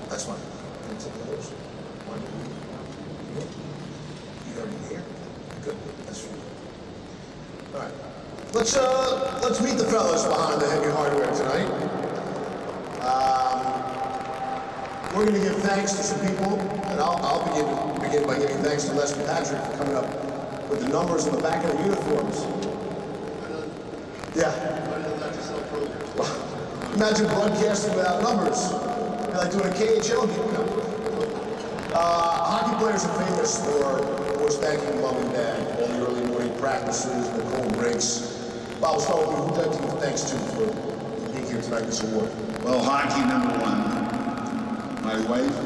That's fine. Can you take those? One, you got it here? Good. That's for you. All right. Let's meet the fellas behind the heavy hardware tonight. We're going to give thanks to some people, and I'll begin by giving thanks to Les and Patrick for coming up with the numbers on the back of the uniforms. Yeah. Well, imagine broadcasting without numbers. It'd be like doing a KHL game. Hockey players are famous for spanking mom and dad, all the early morning practices, the cold breaks. Bob, we'll start with you. Who would you like to give thanks to for being here tonight this award? Well, hockey, number one. My wife,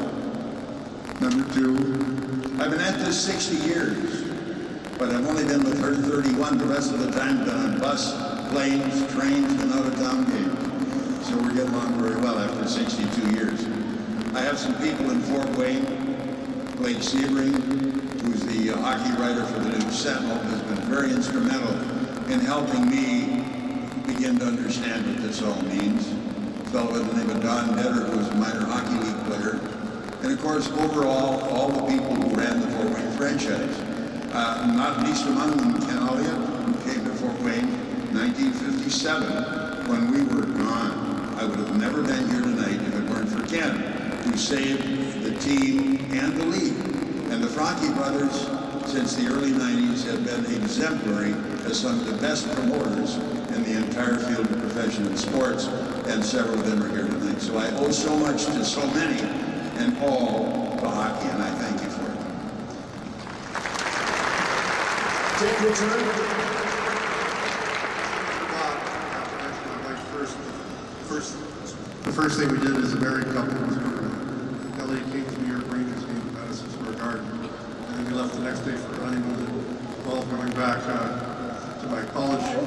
number two. I've been at this 60 years, but I've only been with her 31. The rest of the time I've been on bus, planes, trains, and out-of-town games. So we're getting along very well after 62 years. I have some people in Fort Wayne. Blake Sebring, who's the hockey writer for the New Sentinel, has been very instrumental in helping me begin to understand what this all means. A fellow by the name of Don Netter, who was a minor hockey league player. And of course, overall, all the people who ran the Fort Wayne franchise. Not least among them, Ken Elliott, who came to Fort Wayne in 1957 when we were gone. I would have never been here tonight if it weren't for Ken, who saved the team and the league. And the Franke brothers, since the early 90s, have been exemplary as some of the best promoters in the entire field of professional sports, and several of them are here tonight. So I owe so much to so many and all to hockey, and I thank you for it. Take your turn. The first thing we did as a married couple was Elliot came to New York Rangers game at Madison Square Garden, and then we left the next day for a honeymoon. While going back to my college to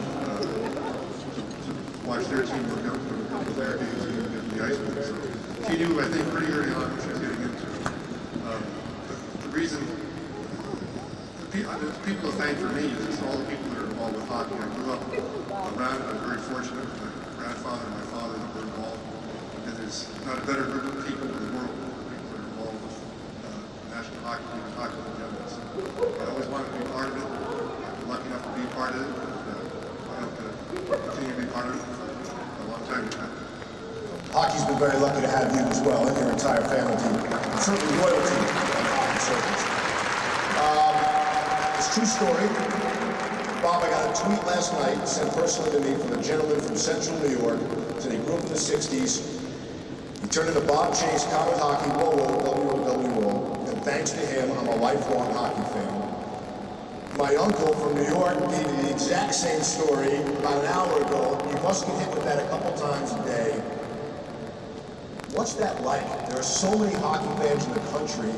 watch their team work out for a couple of their games and get the ice with. So she knew, I think, pretty early on what she was getting into. The reason, the people to thank for me is just all the people that are involved with hockey. I grew up around. I was very fortunate. My grandfather and my father were involved. And there's not a better group of people in the world than people that are involved with National Hockey League and hockey in general. So I always wanted to be part of it. I've been lucky enough to be part of it. I hope to continue to be part of it for a long time to come. Hockey's been very lucky to have you as well, and your entire family team. And certainly loyalty and hockey circles. It's a true story. Bob, I got a tweet last night sent personally to me from a gentleman from Central New York. Said he grew up in the 60s. He turned into Bob Chase, College Hockey, WOW, and thanks to him, I'm a lifelong hockey fan. My uncle from New York gave me the exact same story about an hour ago. You must get hit with that a couple times a day. What's that like? There are so many hockey fans in the country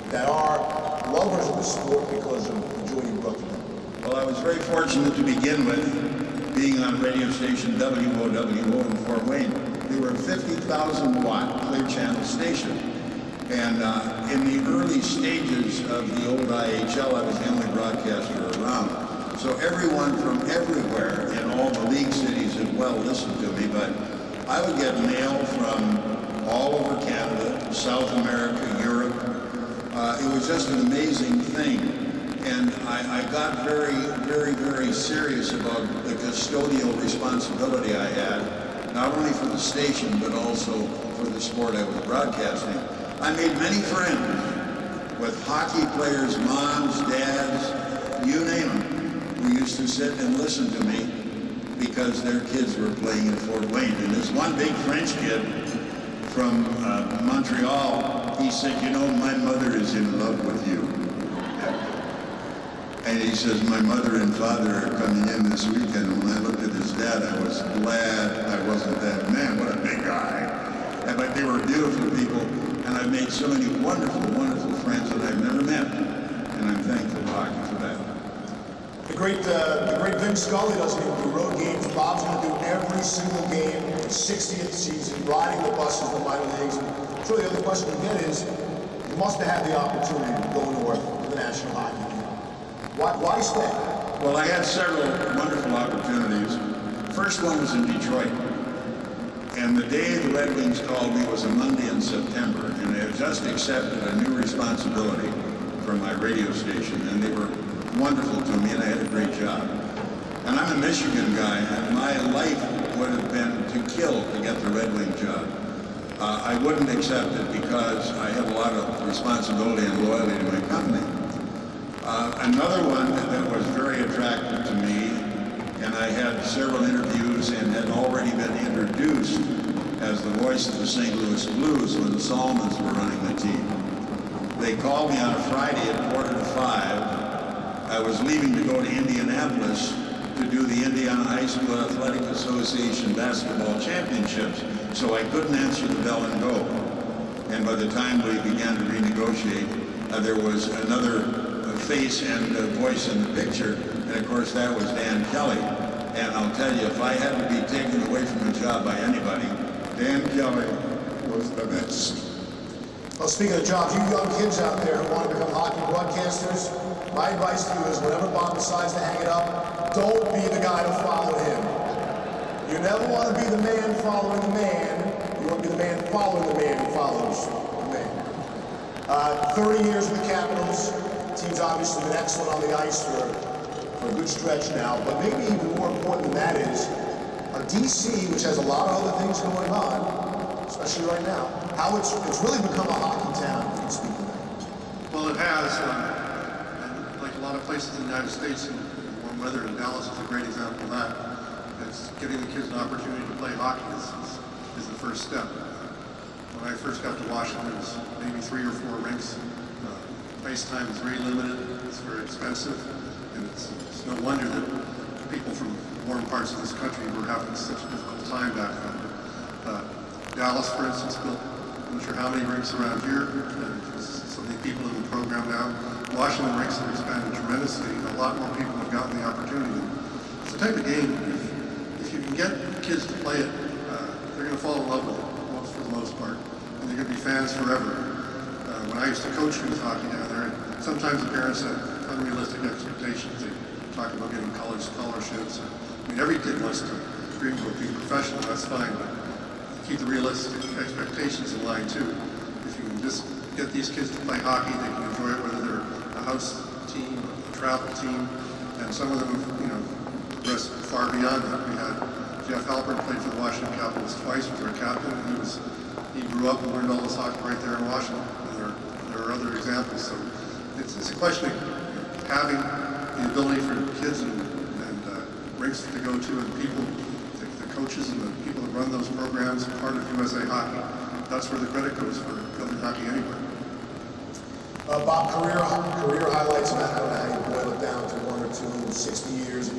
that are lovers of the sport because of the joy you brought to them. Well, I was very fortunate to begin with being on radio station WOWO in Fort Wayne. They were a 50,000 watt clear channel station. And in the early stages of the old IHL, I was the only broadcaster around. So everyone from everywhere in all the league cities as well listened to me, but I would get mail from all over Canada, South America, Europe. It was just an amazing thing. And I got very, very, very serious about the custodial responsibility I had, not only for the station, but also for the sport I was broadcasting. I made many friends with hockey players, moms, dads, you name them, who used to sit and listen to me because their kids were playing in Fort Wayne. And this one big French kid from Montreal, he said, you know, my mother is in love with you. And he says, my mother and father are coming in this weekend. And when I looked at his dad, I was glad I wasn't that man. What a big guy. And but they were beautiful people. And I've made so many wonderful, wonderful friends that I've never met. And I'm thankful to hockey for that. The great Vin Scully doesn't even do road games. Bob's going to do every single game, his 60th season, riding the buses in the minor leagues. And so the other question you get is, you must have had the opportunity to go north to the National Hockey League. Why stay? Well, I had several wonderful opportunities. First one was in Detroit. And the day the Red Wings called me was a Monday in September, and I had just accepted a new responsibility for my radio station, and they were wonderful to me, and I had a great job. And I'm a Michigan guy, and my life would have been to kill to get the Red Wing job. I wouldn't accept it because I have a lot of responsibility and loyalty to my company. Another one that was very attractive to me, and I had several interviews and had already been introduced as the voice of the St. Louis Blues when the Salmons were running the team. They called me on a Friday at 4:45. I was leaving to go to Indianapolis to do the Indiana High School Athletic Association basketball championships, so I couldn't answer the bell and go. And by the time we began to renegotiate, there was another face and voice in the picture, and of course that was Dan Kelly. And I'll tell you, if I had to be taken away from a job by anybody, Dan Kelly was the best. Well, speaking of jobs, you young kids out there who want to become hockey broadcasters, my advice to you is whenever Bob decides to hang it up, don't be the guy to follow him. You never want to be the man following the man. You want to be the man following the man who follows the man. 30 years with the Capitals. The team's obviously been excellent on the ice for a good stretch now, but maybe even more important than that is DC, which has a lot of other things going on, especially right now, how it's really become a hockey town, if you can speak to that. Well, it has, and like a lot of places in the United States in warm weather, and Dallas is a great example of that. It's getting the kids an opportunity to play hockey is the first step. When I first got to Washington, there was maybe 3 or 4 rinks. Ice time is very limited, it's very expensive, and it's no wonder that people from warm parts of this country were having such a difficult time back then. Dallas, for instance, built I'm not sure how many rinks around here, and there's so many people in the program now. Washington rinks have expanded tremendously, and a lot more people have gotten the opportunity. It's the type of game, if you can get kids to play it, they're going to fall in love with it, for the most part, and they're going to be fans forever. When I used to coach youth hockey down there, sometimes the parents had unrealistic expectations. They talk about getting college scholarships. I mean, every kid wants to dream of being professional, that's fine, but keep the realistic expectations in line too. If you can just get these kids to play hockey, they can enjoy it, whether they're a house team, a travel team, and some of them, progressed far beyond that. We had Jeff Halpern played for the Washington Capitals twice with our captain, and he grew up and learned all this hockey right there in Washington. And there are other examples. So it's a question of having the ability for kids and rinks to go to, and people, the coaches and the people that run those programs, part of USA Hockey. That's where the credit goes for building hockey anywhere. Bob, career highlights, and I don't know how you boil it down to 1 or 2 in 60 years.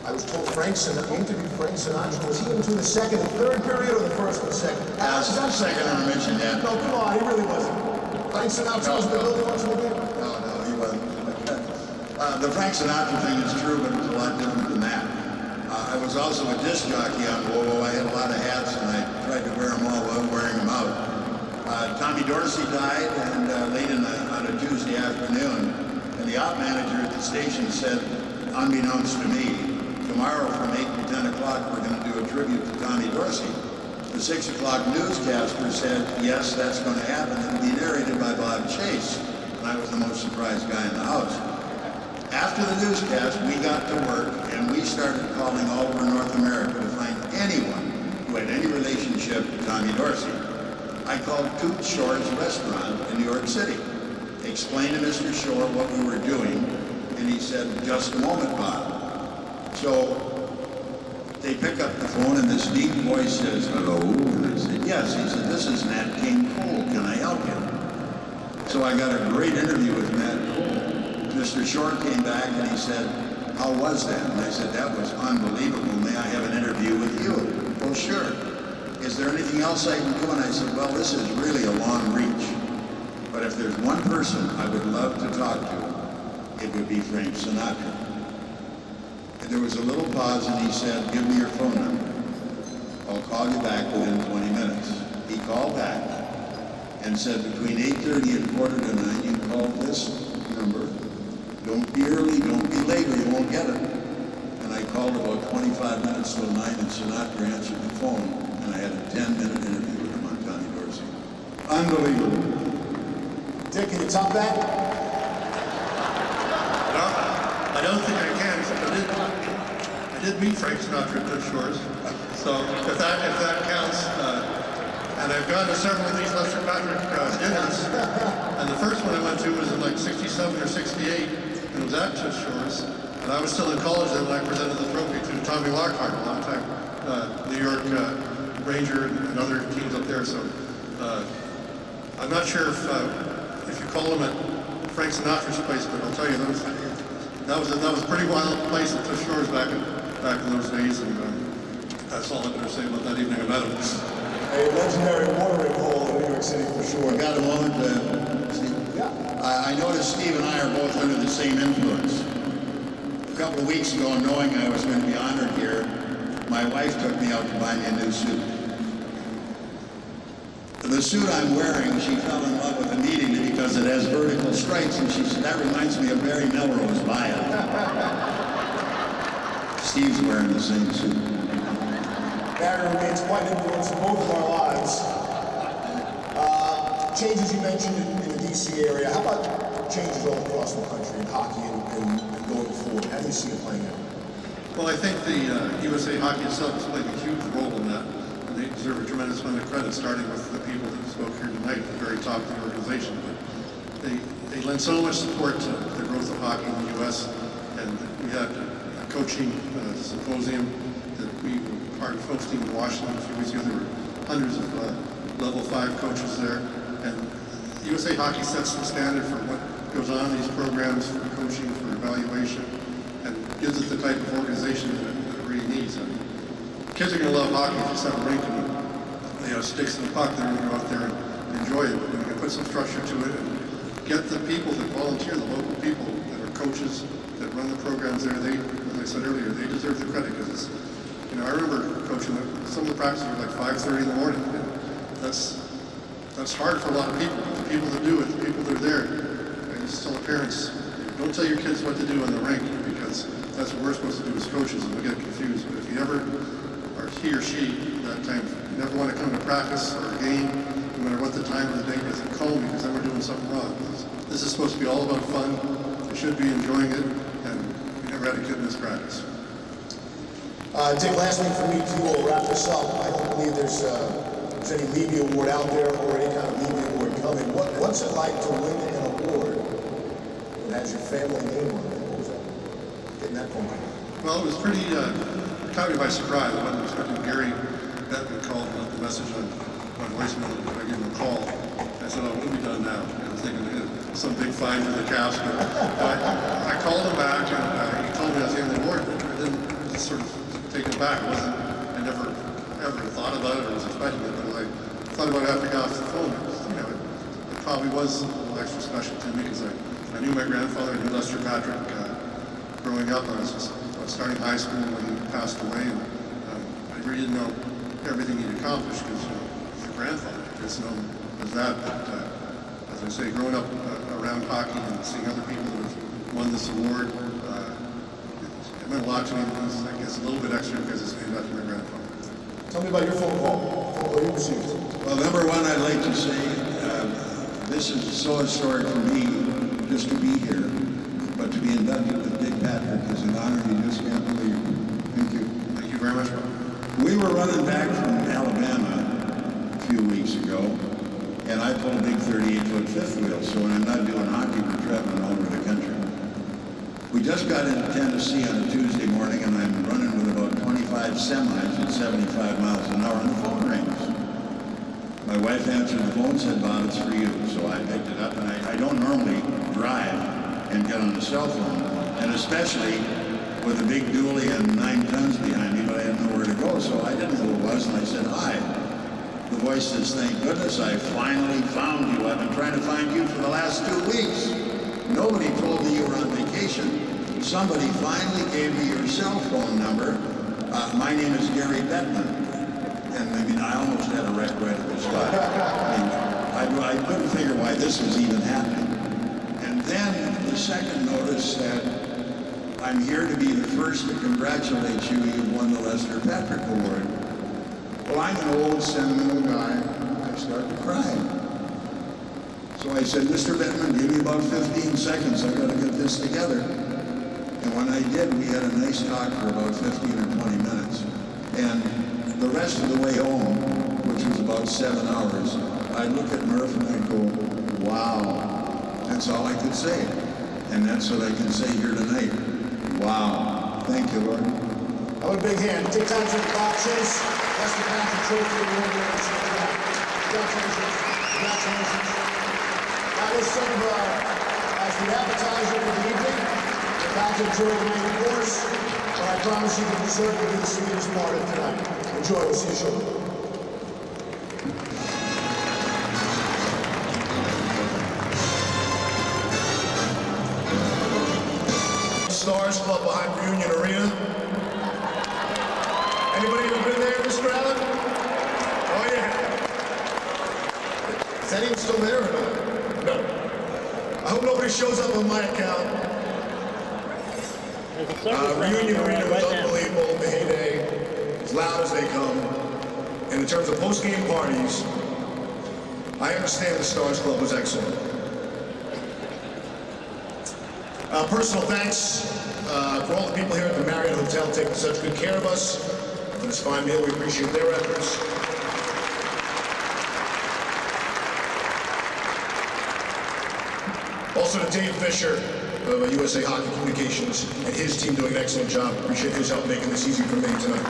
I was told you interviewed Frank Sinatra. Was he into the second and third period or the first and second? That's the second intermission, yeah. No, come on, he really wasn't. Frank Sinatra was in the building once in the game? No, he wasn't. The Frank Sinatra thing is true, but it's a lot different than that. I was also a disc jockey on Volvo. I had a lot of hats, and I tried to wear them all while wearing them out. Tommy Dorsey died, and late on a Tuesday afternoon, and the op manager at the station said, unbeknownst to me, tomorrow from 8 to 10 o'clock, we're going to do a tribute to Tommy Dorsey. The 6 o'clock newscaster said, yes, that's going to happen. It'll be narrated by Bob Chase. And I was the most surprised guy in the house. After the newscast, we got to work, and we started calling all over North America to find anyone who had any relationship to Tommy Dorsey. I called Toot Shore's restaurant in New York City, explained to Mr. Shore what we were doing, and he said, just a moment, Bob. So they pick up the phone, and this deep voice says, hello, and I said, yes. He said, this is Nat King Cole, can I help you? So I got a great interview with Nat Cole. Mr. Shore came back and he said, how was that? And I said, that was unbelievable. May I have an interview with you? Well, sure. Is there anything else I can do? And I said, well, this is really a long reach. But if there's one person I would love to talk to, it would be Frank Sinatra. And there was a little pause and he said, give me your phone number. I'll call you back within 20 minutes. He called back and said, between 8:30 and 8:45, you call this number. Don't be early, don't be late, or you won't get it. And I called about 25 minutes till 9, and Sinatra answered the phone, and and I had a 10-minute interview with him on Johnny Dorsey. Unbelievable. Dick, can you top that? No, I don't think I can. I did meet Frank Sinatra at those shores. So if that counts, and I've gone to several of these Lester Patrick dinners, and the first one I went to was in like 67 or 68, and it was at Tush Shores, and I was still in college then when I presented the trophy to Tommy Lockhart, a long time New York Ranger and other teams up there. So I'm not sure if you call him at Frank Sinatra's place, but I'll tell you that was a pretty wild place at Tush Shores back in those days, and that's all I'm going to say about that evening. I met him. A legendary watering hole in New York City for sure. Got a moment, Steve? Yeah. I noticed Steve and I are both under the same influence. A couple of weeks ago, knowing I was going to be honored here, my wife took me out to buy me a new suit. The suit I'm wearing, she fell in love with immediately because it has vertical stripes, and she said, that reminds me of Barry Melrose, buy it. Steve's wearing the same suit. Barry remains quite an influence in both of our lives. Changes you mentioned in the D.C. area. How about changes all across the country in hockey and going forward? How do you see it playing out? Well, I think the USA Hockey itself has played a huge role in that. And they deserve a tremendous amount of credit, starting with the people that spoke here tonight at the very top of the organization. But they lend so much support to the growth of hockey in the U.S. And we had a coaching symposium that we were part of hosting in Washington a few weeks ago. There were hundreds of level 5 coaches there. And USA Hockey sets the standard for what goes on in these programs, for coaching, for evaluation, and gives it the type of organization that it really needs. I mean, kids are going to love hockey if you set a rink and they have sticks and a puck. They're going to go out there and enjoy it. And you can put some structure to it and get the people that volunteer, the local people that are coaches that run the programs there. They, as I said earlier, they deserve the credit because it's, you know, I remember coaching some of the practices were like 5:30 in the morning. And that's hard for a lot of people. But the people that do it, the people that are there, I used to tell the parents, don't tell your kids what to do on the rink because that's what we're supposed to do as coaches and we get confused. But if you ever, or he or she, that time, you never want to come to practice or a game, no matter what the time of the day is, call me because then we're doing something wrong. This is supposed to be all about fun. They should be enjoying it, and we never had a kid miss practice. Dick, last thing for me to wrap this up. I don't believe there's any Levy Award out there or any kind of Levy Award coming. What's it like to win an award that has your family name on it? What was that? Getting that phone call? Well, it was pretty, it caught me by surprise. I wasn't expecting Gary Bettman called and left the message on my voicemail. I gave him a call. I said, oh, what have we done now? I was thinking some big fine for the Caps. But I called him back and he told me I was getting the award. I didn't sort of taken aback. I never ever thought about it or was expecting it, but I thought about it after I got off the phone. It probably was a little extra special to me because I knew my grandfather, I knew Lester Patrick. Growing up, I was starting high school when he passed away, and I really didn't know everything he'd accomplished because he's a grandfather. I just know him as that. But as I say, growing up around hockey and seeing other people that have won this award, it meant a lot to me. I guess a little bit extra because it's named after my grandfather. Tell me about your phone call. Phone call you received. Well, number one, I'd like to say this is so historic for me just to be here, but to be inducted with Dick Patrick is an honor you just can't believe. Thank you. Thank you very much, Bob. We were running back from Alabama a few weeks ago, and I pull a big 38-foot fifth wheel, so when I'm not doing hockey, we're traveling all over the country. We just got into Tennessee on a Tuesday morning, and I'm running with about 25 semis at 75 miles an hour, and the phone rings. My wife answered the phone and said, Bob, it's for you. So I picked it up, and I don't normally drive and get on the cell phone, and especially with a big dually and 9 tons behind me, but I had nowhere to go, so I didn't know who it was, and I said, hi. The voice says, thank goodness I finally found you. I've been trying to find you for the last 2 weeks. Nobody told me you were on vacation. Somebody finally gave me your cell phone number. My name is Gary Bettman. And I mean, I almost had a wreck right at the spot. I couldn't figure why this was even happening. And then the second notice said, I'm here to be the first to congratulate you. You've won the Lester Patrick Award. Well, I'm an old sentimental guy. I started crying. So I said, Mr. Bettman, give me about 15 seconds. I got to get this together. And when I did, we had a nice talk for about 15 or 20 minutes. And the rest of the way home, which was about 7 hours, I'd look at Murph and I'd go, wow. That's all I could say. And that's what I can say here tonight. Wow. Thank you, Lord. How about a big hand? Take time for the Bob Chase. That's the Country Trophy Award winners. Congratulations. Congratulations. That was some of as the appetizer for the evening. You're about to enjoy the main course, but I promise you the dessert will be the sweetest part of tonight. Enjoy. We'll see you shortly. Stars Club behind Reunion Arena. Anybody ever been there, Mr. Allen? Oh yeah. Is that even still there or not? No. I hope nobody shows up on my account. Reunion Arena was unbelievable in the heyday. As loud as they come. And in terms of post-game parties, I understand the Stars Club was excellent. Personal thanks for all the people here at the Marriott Hotel taking such good care of us for this fine meal. We appreciate their efforts. Also to Dave Fisher of USA Hockey Communications and his team doing an excellent job. Appreciate his help making this easy for me tonight.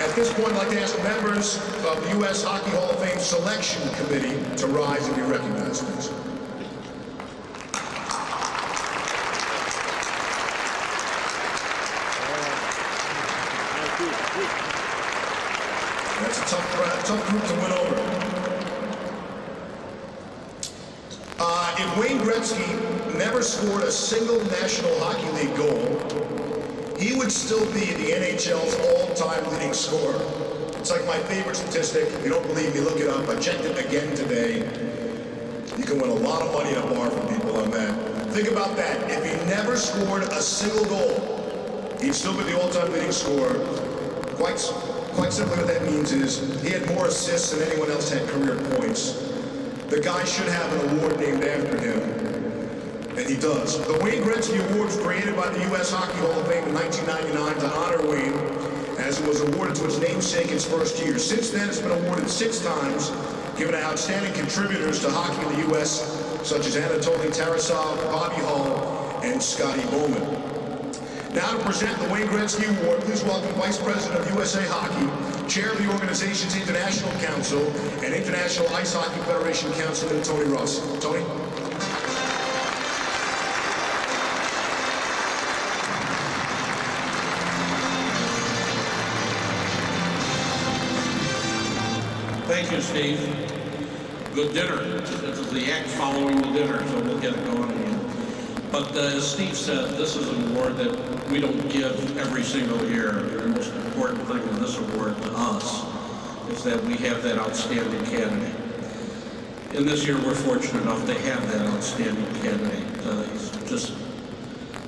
At this point, I'd like to ask members of the U.S. Hockey Hall of Fame Selection Committee to rise and be recognized, please. That's a tough group to win over. If Wayne Gretzky never scored a single National Hockey League goal, he would still be the NHL's all-time leading scorer. It's like my favorite statistic. If you don't believe me, look it up. I checked it again today. You can win a lot of money at a bar from people on that. Think about that. If he never scored a single goal, he'd still be the all-time leading scorer. Quite simply what that means is he had more assists than anyone else had career points. The guy should have an award named after him, and he does. The Wayne Gretzky Award was created by the U.S. Hockey Hall of Fame in 1999 to honor Wayne, as it was awarded to its namesake its first year. Since then, it's been awarded 6 times, given to outstanding contributors to hockey in the U.S., such as Anatoly Tarasov, Bobby Hull, and Scotty Bowman. Now to present the Wayne Gretzky Award, please welcome Vice President of USA Hockey, Chair of the organization's International Council, and International Ice Hockey Federation Councilman Tony Ross. Tony? Thank you, Steve. Good dinner. This is the act following the dinner, so we'll get it going again. But as Steve said, this is an award that we don't give every single year. The most important thing in this award to us is that we have that outstanding candidate. And this year we're fortunate enough to have that outstanding candidate. He's just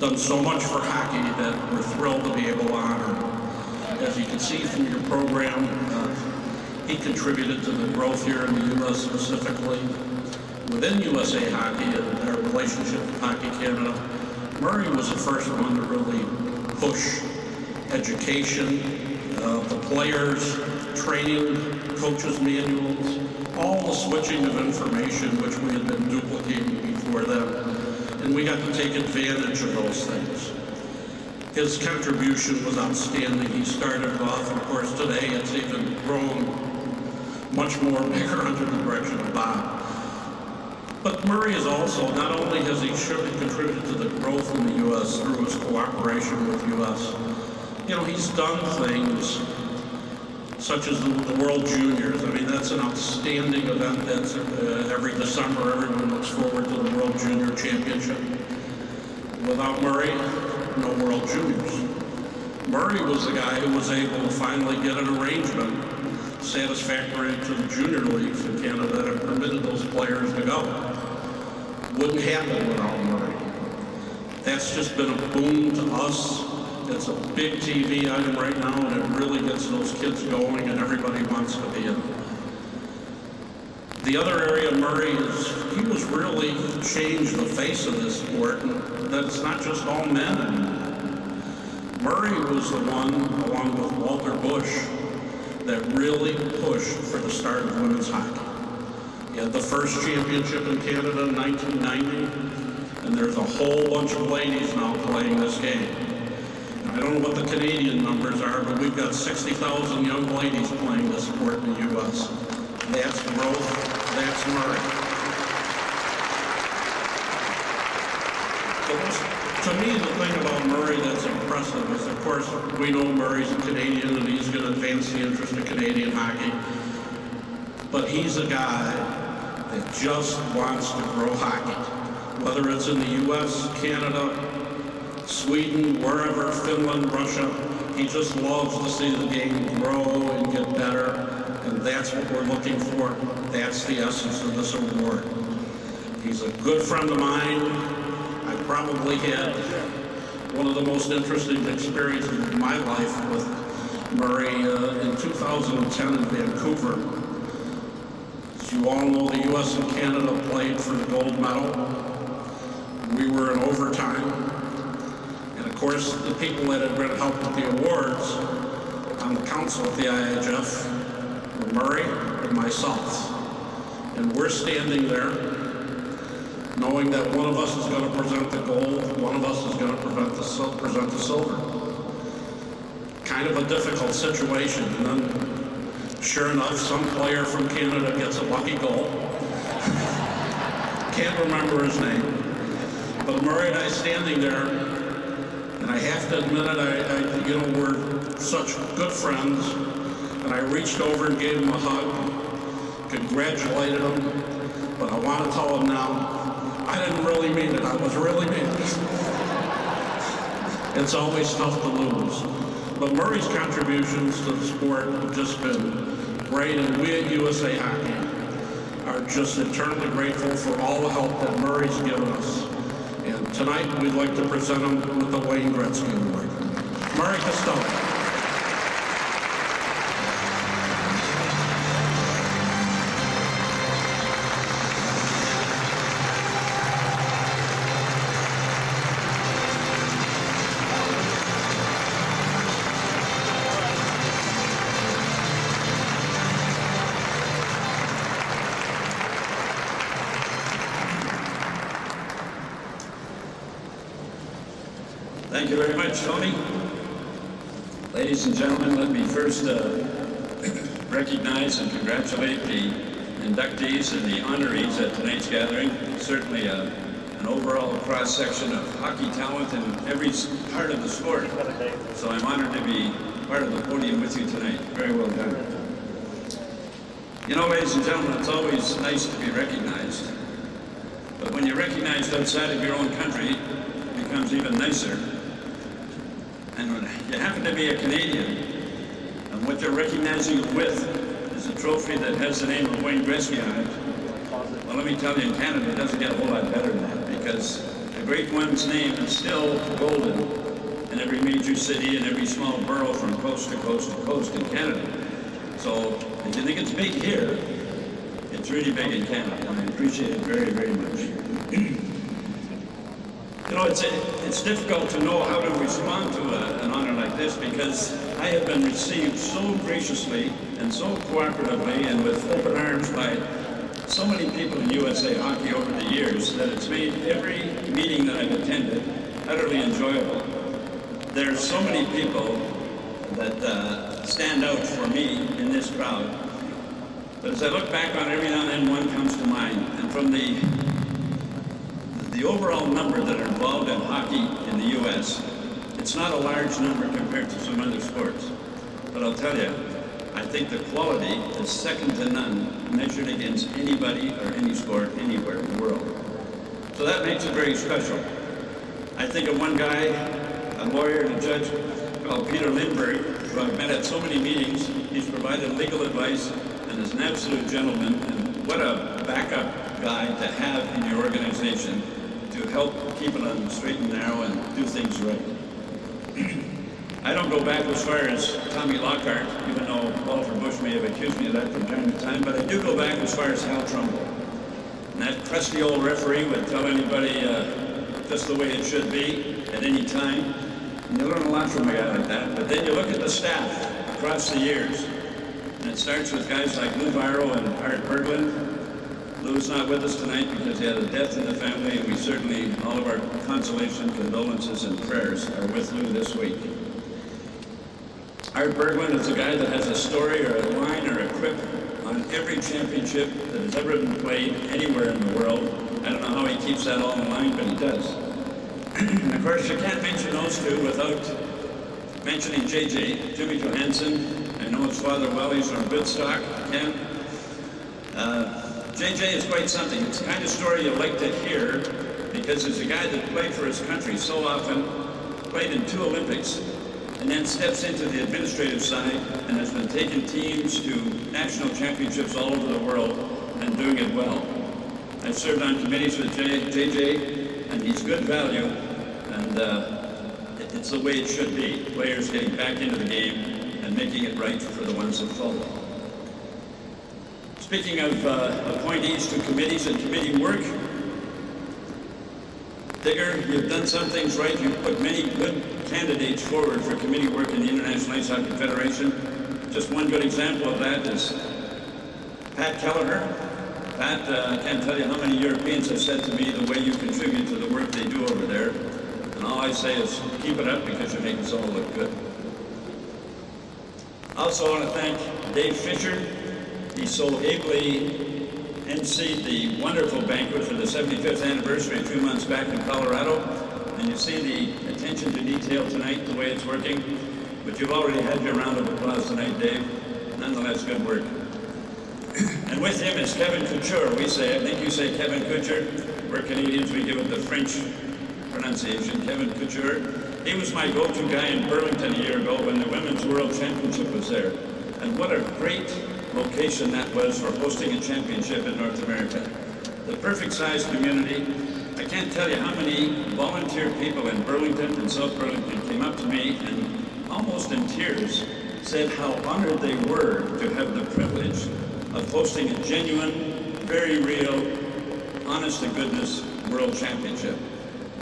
done so much for hockey that we're thrilled to be able to honor him. As you can see from your program, he contributed to the growth here in the U.S. specifically. Within USA Hockey and our relationship with Hockey Canada, Murray was the first one to really push education, the players, training, coaches' manuals, all the switching of information which we had been duplicating before then. And we got to take advantage of those things. His contribution was outstanding. He started off, of course, today it's even grown much more bigger under the direction of Bob. But Murray is also, not only has he contributed to the growth in the U.S. through his cooperation with U.S., he's done things such as the World Juniors. I mean, that's an outstanding event. That's every December, everyone looks forward to the World Junior Championship. Without Murray, no World Juniors. Murray was the guy who was able to finally get an arrangement satisfactory to the junior leagues in Canada that permitted those players to go. Wouldn't happen without Murray. That's just been a boon to us It's a big TV item right now, and it really gets those kids going, and everybody wants to be in it. The other area, Murray, is he was really changed the face of this sport, and that it's not just all men anymore. Murray was the one, along with Walter Bush, that really pushed for the start of women's hockey. He had the first championship in Canada in 1990, and there's a whole bunch of ladies now playing this game. I don't know what the Canadian numbers are, but we've got 60,000 young ladies playing this sport in the U.S. That's growth, that's Murray. To me, the thing about Murray that's impressive is, of course, we know Murray's a Canadian and he's going to advance the interest of Canadian hockey. But he's a guy that just wants to grow hockey. Whether it's in the U.S., Canada, Sweden, wherever, Finland, Russia, he just loves to see the game grow and get better. And that's what we're looking for. That's the essence of this award. He's a good friend of mine. I probably had one of the most interesting experiences of my life with Murray in 2010 in Vancouver. As you all know, the U.S. and Canada played for the gold medal. We were in overtime. And of course, the people that had been helped with the awards on the council at the IHF were Murray and myself. And we're standing there knowing that one of us is going to present the gold, one of us is going to present the silver. Kind of a difficult situation. And then, sure enough, some player from Canada gets a lucky goal. Can't remember his name. But Murray and I standing there, and I have to admit it, we're such good friends, and I reached over and gave him a hug, congratulated him, but I want to tell him now, I didn't really mean it. I was really mad. It's always tough to lose. But Murray's contributions to the sport have just been great, and we at USA Hockey are just eternally grateful for all the help that Murray's given us. And tonight, we'd like to present him with the Wayne Gretzky Award. Murray Costello. Thank you very much, Tony. Ladies and gentlemen, let me first recognize and congratulate the inductees and the honorees at tonight's gathering. Certainly an overall cross-section of hockey talent in every part of the sport. So I'm honored to be part of the podium with you tonight. Very well done. You know, ladies and gentlemen, it's always nice to be recognized. But when you're recognized outside of your own country, it becomes even nicer. And when you happen to be a Canadian, and what you're recognizing it with is a trophy that has the name of Wayne Gretzky on it. Well, let me tell you, in Canada, it doesn't get a whole lot better than that, because the great one's name is still golden in every major city and every small borough from coast to coast to coast in Canada. So if you think it's big here, it's really big in Canada, and I appreciate it very, very much. You know, it's difficult to know how to respond to an honor like this, because I have been received so graciously and so cooperatively and with open arms by so many people in USA Hockey over the years that it's made every meeting that I've attended utterly enjoyable. There's so many people that stand out for me in this crowd. But as I look back on every now and then, one comes to mind. And from the overall number that are involved in hockey in the U.S., it's not a large number compared to some other sports. But I'll tell you, I think the quality is second to none measured against anybody or any sport anywhere in the world. So that makes it very special. I think of one guy, a lawyer and a judge called Peter Lindbergh, who I've met at so many meetings. He's provided legal advice and is an absolute gentleman, and what a backup guy to have in your organization to help keep it on the straight and narrow and do things right. I don't go back as far as Tommy Lockhart, even though Walter Bush may have accused me of that from time to time, but I do go back as far as Hal Trumbull. And that crusty old referee would tell anybody just the way it should be at any time. And you learn a lot from a guy like that. But then you look at the staff across the years. And it starts with guys like Lou Viro and Art Berglund. Lou's not with us tonight because he had a death in the family, and we certainly, all of our consolation, condolences, and prayers are with Lou this week. Art Berglund is a guy that has a story or a line or a quip on every championship that has ever been played anywhere in the world. I don't know how he keeps that all in line, but he does. And of course, you can't mention those two without mentioning JJ, Jimmy Johansson. I know his father well, he's from Woodstock, Ken. JJ is quite something. It's the kind of story you like to hear because he's a guy that played for his country so often, played in 2 Olympics, and then steps into the administrative side and has been taking teams to national championships all over the world and doing it well. I've served on committees with JJ, and he's good value, and it's the way it should be. Players getting back into the game and making it right for the ones that follow. Speaking of appointees to committees and committee work, Digger, you've done some things right. You've put many good candidates forward for committee work in the International Ice Hockey Federation. Just one good example of that is Pat Kelleher. Pat, I can't tell you how many Europeans have said to me the way you contribute to the work they do over there. And all I say is keep it up because you make us all look good. I also want to thank Dave Fisher. He so ably emceed the wonderful banquet for the 75th anniversary a few months back in Colorado. And you see the attention to detail tonight, the way it's working. But you've already had your round of applause tonight, Dave. Nonetheless, good work. And with him is Kevin Couture, we say. I think you say Kevin Couture. We're Canadians, we give it the French pronunciation, Kevin Couture. He was my go-to guy in Burlington a year ago when the Women's World Championship was there. And what a great location that was for hosting a championship in North America. The perfect sized community. I can't tell you how many volunteer people in Burlington and South Burlington came up to me and almost in tears said how honored they were to have the privilege of hosting a genuine, very real, honest-to-goodness World Championship.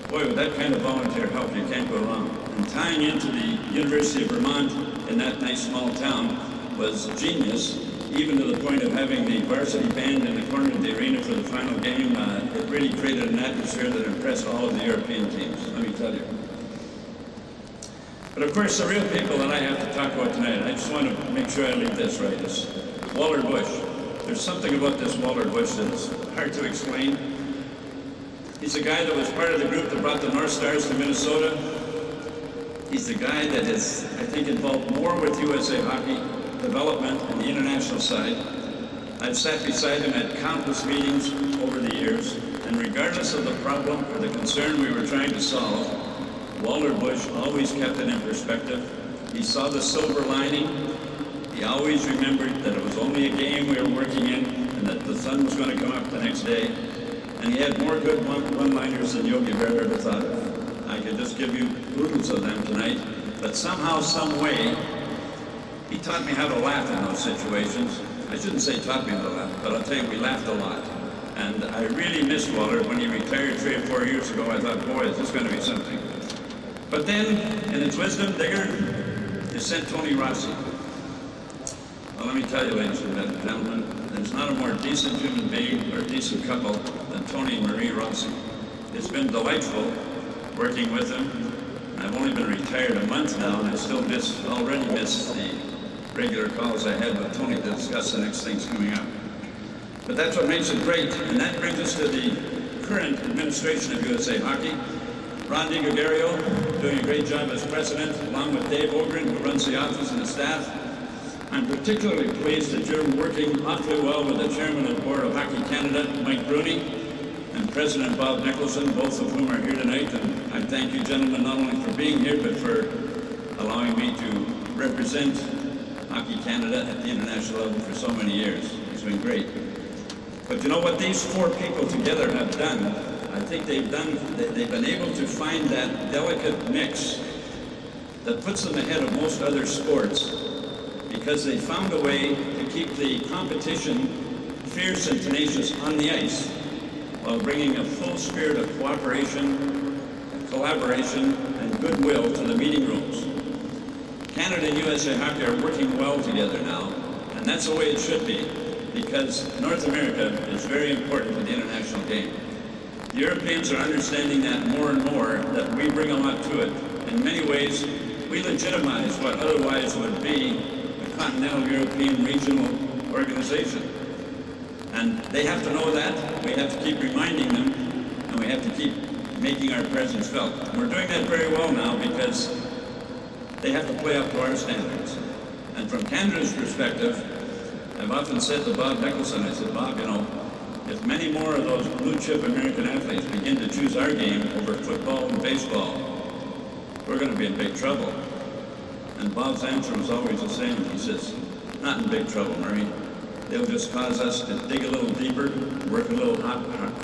Boy, with that kind of volunteer help, you can't go wrong. And tying into the University of Vermont in that nice small town was genius, even to the point of having the varsity band in the corner of the arena for the final game. It really created an atmosphere that impressed all of the European teams, let me tell you. But of course, the real people that I have to talk about tonight, I just want to make sure I leave this right, is Walter Bush. There's something about this Walter Bush that's hard to explain. He's the guy that was part of the group that brought the North Stars to Minnesota. He's the guy that is, I think, involved more with USA Hockey development and the international side. I've sat beside him at countless meetings over the years, and regardless of the problem or the concern we were trying to solve, Walter Bush always kept it in perspective. He saw the silver lining. He always remembered that it was only a game we were working in and that the sun was going to come up the next day. And he had more good one-liners than Yogi Berra ever thought of. I could just give you oodles of them tonight, but somehow, some way, he taught me how to laugh in those situations. I shouldn't say taught me how to laugh, but I'll tell you, we laughed a lot. And I really missed Walter. When he retired 3 or 4 years ago, I thought, boy, is this going to be something. But then, in its wisdom, Digger, he sent Tony Rossi. Well, let me tell you, ladies and gentlemen, there's not a more decent human being or decent couple than Tony and Marie Rossi. It's been delightful working with them. I've only been retired a month now, and I still already miss the regular calls I had with Tony to discuss the next things coming up. But that's what makes it great, and that brings us to the current administration of USA Hockey. Ron DiGregorio doing a great job as president, along with Dave Ogren, who runs the office and the staff. I'm particularly pleased that you're working awfully well with the chairman of the Board of Hockey Canada, Mike Bruni, and President Bob Nicholson, both of whom are here tonight. And I thank you, gentlemen, not only for being here, but for allowing me to represent Hockey Canada at the international level for so many years. It's been great. But you know what these 4 people together have done? I think they've been able to find that delicate mix that puts them ahead of most other sports because they found a way to keep the competition fierce and tenacious on the ice while bringing a full spirit of cooperation, collaboration, and goodwill to the meeting rooms. Canada and USA Hockey are working well together now, and that's the way it should be, because North America is very important to the international game. The Europeans are understanding that more and more, that we bring a lot to it. In many ways, we legitimize what otherwise would be a continental European regional organization. And they have to know that, we have to keep reminding them, and we have to keep making our presence felt. And we're doing that very well now because they have to play up to our standards. And from Canada's perspective, I've often said to Bob Nicholson, I said, Bob, you know, if many more of those blue chip American athletes begin to choose our game over football and baseball, we're going to be in big trouble. And Bob's answer was always the same. He says, not in big trouble, Murray. They'll just cause us to dig a little deeper, work a little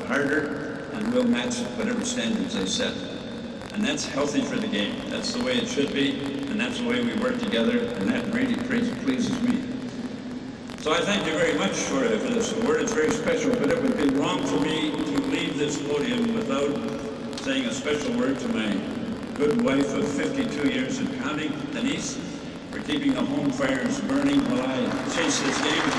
harder, and we'll match whatever standards they set. And that's healthy for the game. That's the way it should be, and that's the way we work together, and that really pleases me. So I thank you very much for this award. It's very special, but it would be wrong for me to leave this podium without saying a special word to my good wife of 52 years and counting, Denise, for keeping the home fires burning while I chase this game.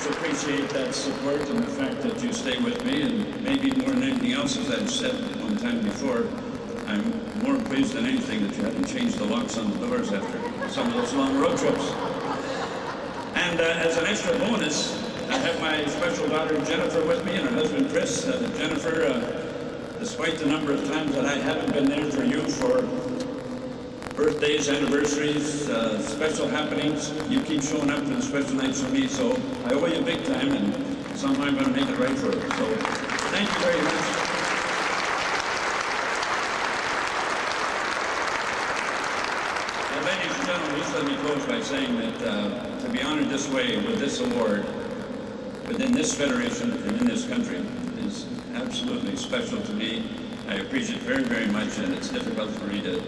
Appreciate that support and the fact that you stay with me, and maybe more than anything else, as I've said one time before, I'm more pleased than anything that you haven't changed the locks on the doors after some of those long road trips. And as an extra bonus, I have my special daughter Jennifer with me and her husband Chris. Jennifer, despite the number of times that I haven't been there for you for birthdays, anniversaries, special happenings, you keep showing up to the special nights for me, so I owe you big time, and somehow I'm going to make it right for you. So, thank you very much. And ladies and gentlemen, just let me close by saying that to be honored this way with this award, within this federation and in this country, is absolutely special to me. I appreciate it very, very much, and it's difficult for me to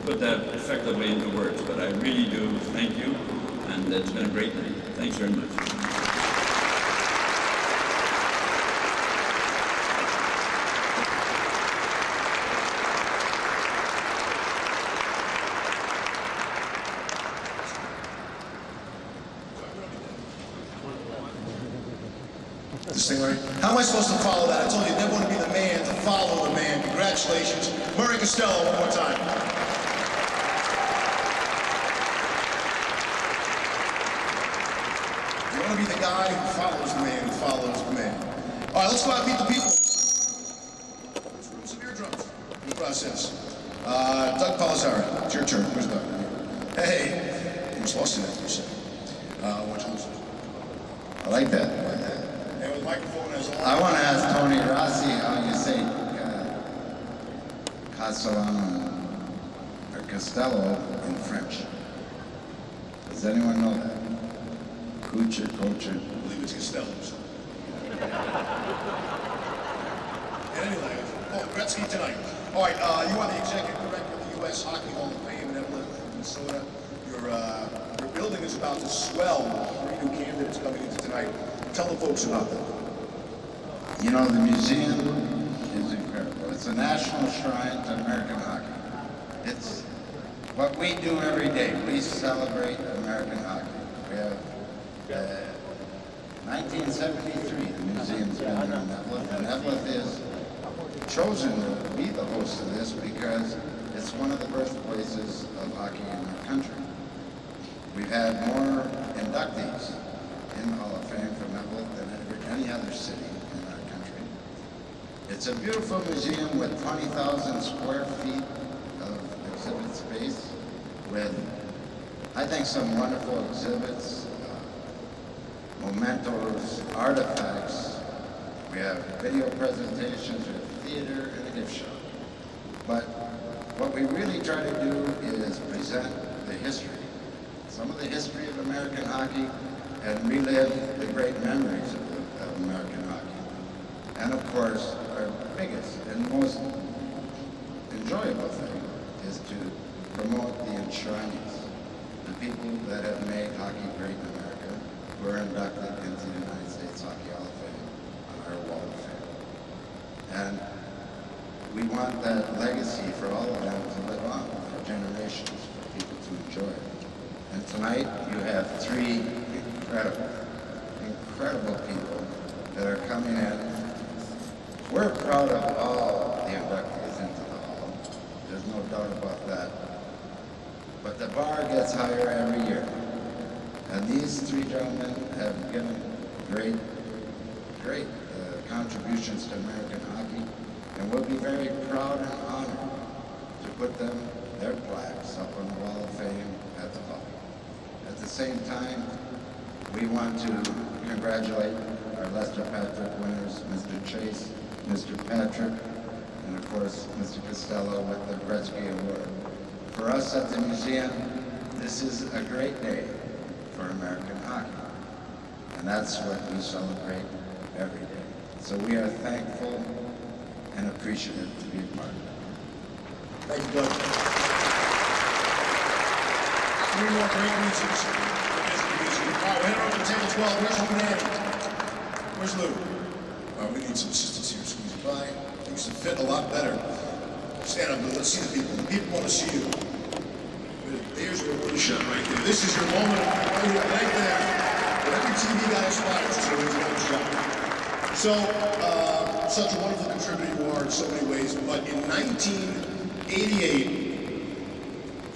put that effectively into words, but I really do thank you, and it's been a great night. Thanks very much. This thing right? How am I supposed to follow that? I told you, you never want to be the man to follow the man. Congratulations. Murray Costello, one more time. You want to be the guy who follows the man, who follows the man. All right, let's go out and meet the people. Let's room some eardrums in the process. Doug Palizari, it's your turn. Where's Doug? Hey, I almost lost you there for a second. What'd you lose? I like that. And with the microphone as well. I want to ask Tony Rossi how you say Castellano or Costello in French. Does anyone know that? Kucher, Kocher. I believe it's Costello's. Anyway, Paul Gretzky tonight. All right, you are the executive director of the U.S. Hockey Hall of Fame in Evelyn, Minnesota. Your building is about to swell with 3 new candidates coming into tonight. Tell the folks about that. You know, the museum is incredible. It's a national shrine to American hockey. It's what we do every day. We celebrate American hockey. We have 1973, the museum's been in Evelyn, and Evelyn is chosen to be the host of this because it's one of the birthplaces of hockey in our country. We've had more inductees in the Hall of Fame from Evelyn than any other city in our country. It's a beautiful museum with 20,000 square feet of exhibit space with, I think, some wonderful exhibits, mementos, artifacts. We have video presentations, we have theater, and a gift shop. But what we really try to do is present the history, some of the history of American hockey, and relive the great memories of American hockey. And of course, our biggest and most enjoyable thing is to promote the enshrinees, the people that have made hockey great in America, who are inducted into the United States Hockey Hall of Fame on our wall of fame. And we want that legacy for all of them to live on for generations, for people to enjoy it. And tonight you have three incredible people that are coming in. We're proud of all the inductees into the Hall. There's no doubt about that. But the bar gets higher every year. And these three gentlemen have given great contributions to American hockey. And we'll be very proud and honored to put their plaques up on the Wall of Fame at the Hall. At the same time, we want to congratulate our Lester Patrick winners, Mr. Chase, Mr. Patrick, and of course, Mr. Costello with the Gretzky Award. For us at the museum, this is a great day for American hockey. And that's what we celebrate every day. So we are thankful and appreciative to be a part of it. Thank you, Doug. Three more great reasons to visit the museum. All right, we're heading over to table 12. Where's Lou and Andy? Where's Lou? We need some assistance here. Squeeze it by. Things will fit a lot better. Stand up, Lou. Let's see the people. The people want to see you. There's your one shot right there. This is your moment right there. When every TV guy aspires to his one shot. So, such a wonderful contributor you are in so many ways, but in 1988,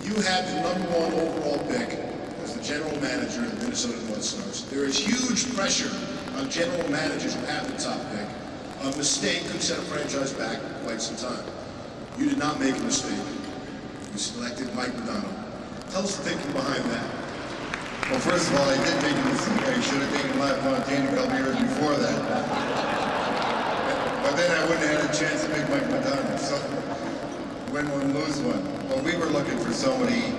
you had the #1 overall pick as the general manager of the Minnesota North Stars. There is huge pressure on general managers who have the top pick. A mistake could set a franchise back quite some time. You did not make a mistake. You selected Mike Modano. Tell us the thinking behind that. Well, first of all, I did make a mistake. I should have taken LaFontaine a couple years before that. But then I wouldn't have had a chance to make Mike Modano. So, win one, lose one. Well, we were looking for somebody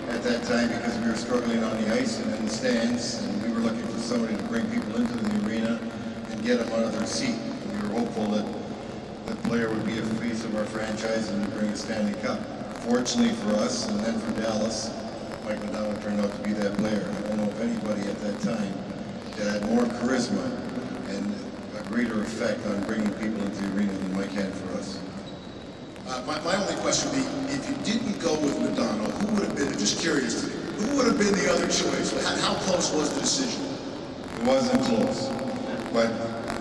at that time because we were struggling on the ice and in the stands, and we were looking for somebody to bring people into the arena and get them out of their seat. We were hopeful that the player would be a face of our franchise and would bring a Stanley Cup. Fortunately for us, and then for Dallas, Mike Modano turned out to be that player. I don't know if anybody at that time that had more charisma and a greater effect on bringing people into the arena than Mike had for us. My only question would be, if you didn't go with Modano, who would have been, just curious, who would have been the other choice? How close was the decision? It wasn't close, but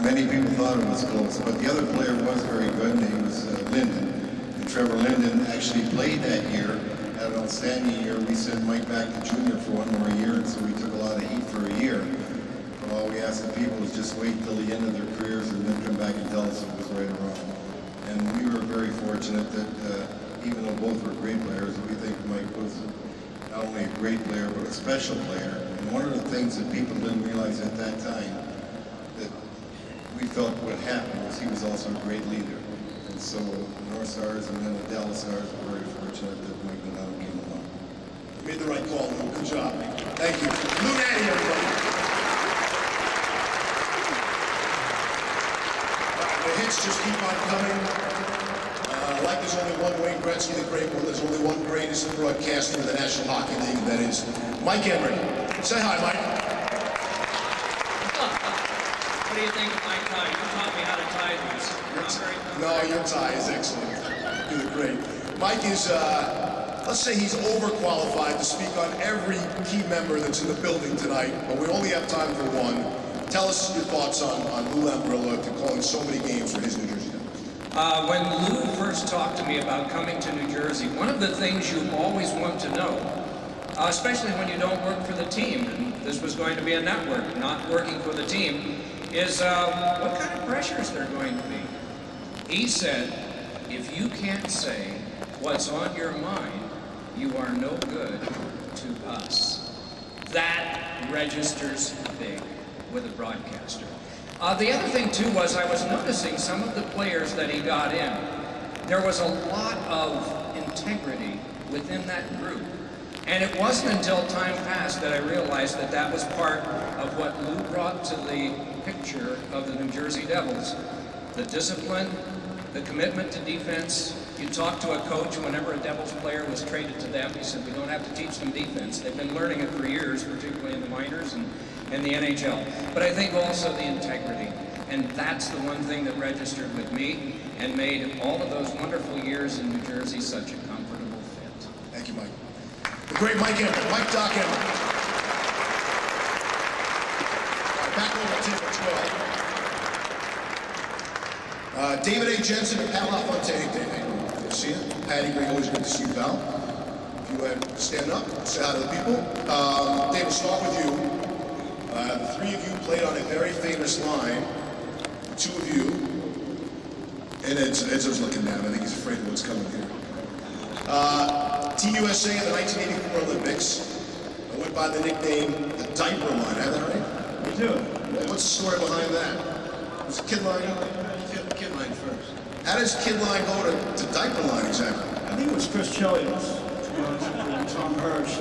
many people thought it was close. But the other player was very good, and he was Linden. And Trevor Linden actually played that year, had an outstanding year. We sent Mike back to junior for one more year, and so we took a lot of heat for a year. But all we asked the people was just wait till the end of their careers and then come back and tell us if it was right or wrong. And we were very fortunate that even though both were great players, we think Mike was not only a great player, but a special player. And one of the things that people didn't realize at that time that we felt would happen was he was also a great leader. And so the North Stars and then the Dallas Stars were very fortunate that Mike Modano came along. You made the right call, Lou. Good job. Thank you. Lou Nanny, everybody. The hits just keep on coming. Like there's only one Wayne Gretzky, the great one. There's only one greatest broadcaster in the National Hockey League, and that is Mike Emery. Say hi, Mike. What do you think of my tie? You taught me how to tie these. No, your tie is excellent. You did great. Mike is, let's say he's overqualified to speak on every key member that's in the building tonight, but we only have time for one. Tell us your thoughts on Lou Lamierillo after calling so many games for his New Jersey Devils. When Lou first talked to me about coming to New Jersey, one of the things you always want to know, especially when you don't work for the team, and this was going to be a network, not working for the team, is what kind of pressures there are going to be. He said, if you can't say what's on your mind, you are no good to us. That registers big with a broadcaster. The other thing too was I was noticing some of the players that he got in. There was a lot of integrity within that group. And it wasn't until time passed that I realized that that was part of what Lou brought to the picture of the New Jersey Devils. the discipline, the commitment to defense. You talk to a coach whenever a Devils player was traded to them, he said, we don't have to teach them defense. They've been learning it for years, particularly in the minors and the NHL. But I think also the integrity. And that's the one thing that registered with me and made all of those wonderful years in New Jersey such a comfortable fit. Thank you, Mike. The great Mike Emmer, Mike Doc Emmer. Back over to team 12. David A. Jensen and Pat LaFontaine. David, good to see you. Patty, great, always good to see you, pal. If you want to stand up, say hi to the people. Dave, we'll start with you. The three of you played on a very famous line. The two of you, and Ed's looking down. I think he's afraid of what's coming here. Team USA in the 1984 Olympics went by the nickname the Diaper Line. Is that right? We do. What's the story behind that? Was it Kid Line? Kid line first. How does Kid Line go to Diaper Line exactly? I think it was Chris Chelios, to be honest with you, Tom Hirsch.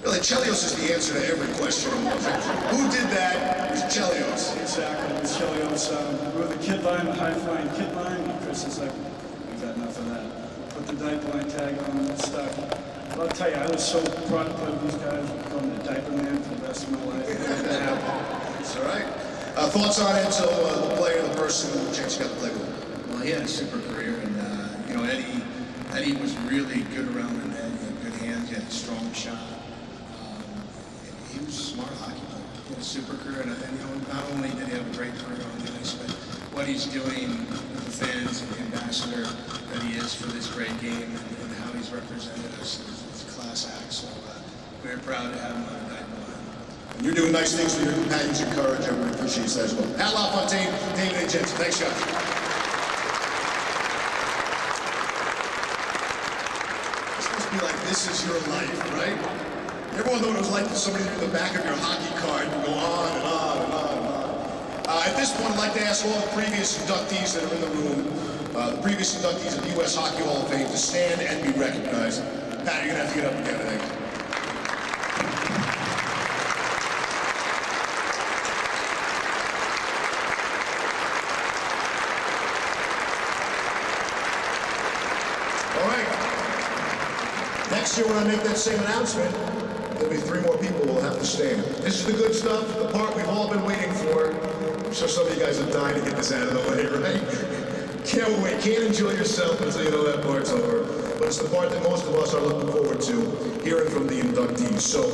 Really, Chelios is the answer to every question. Who did that? It was Chelios. Exactly, it was Chelios. We were the kid line, the high-flying kid line, and Chris is like, we've got enough of that. Put the diaper line tag on and stuff. But I'll tell you, I was so proud to play with these guys. I call them the diaper man for the rest of my life. That's all right. Thoughts on it? So the player, the person, the chance you got to play with him. Well, he had a super career, and you know, Eddie was really good around the net. He had good hands. He had a strong shot. He was a smart hockey player. He had a super career, and you know, not only did he have a great career on the ice, but what he's doing with the fans and the ambassador that he is for this great game and how he's represented us is a class act. So we're proud to have him on the diaper line. And you're doing nice things for your companions and courage. Everyone appreciates that as well. Pat LaFontaine, David A. Jensen. Thanks, guys. This must be like this is your life, right? Everyone know what it was like for somebody through the back of your hockey card and go on and on and on and on. At this point, I'd like to ask all the previous inductees that are in the room, the previous inductees of the U.S. Hockey Hall of Fame, to stand and be recognized. Pat, you're going to have to get up again, I think. All right. Next year, when I make that same announcement, there'll be three more people who will have to stand. This is the good stuff, the part we've all been waiting for. I'm sure some of you guys are dying to get this out of the way, right? Can't wait, can't enjoy yourself until you know that part's over. But it's the part that most of us are looking forward to, hearing from the inductees. So,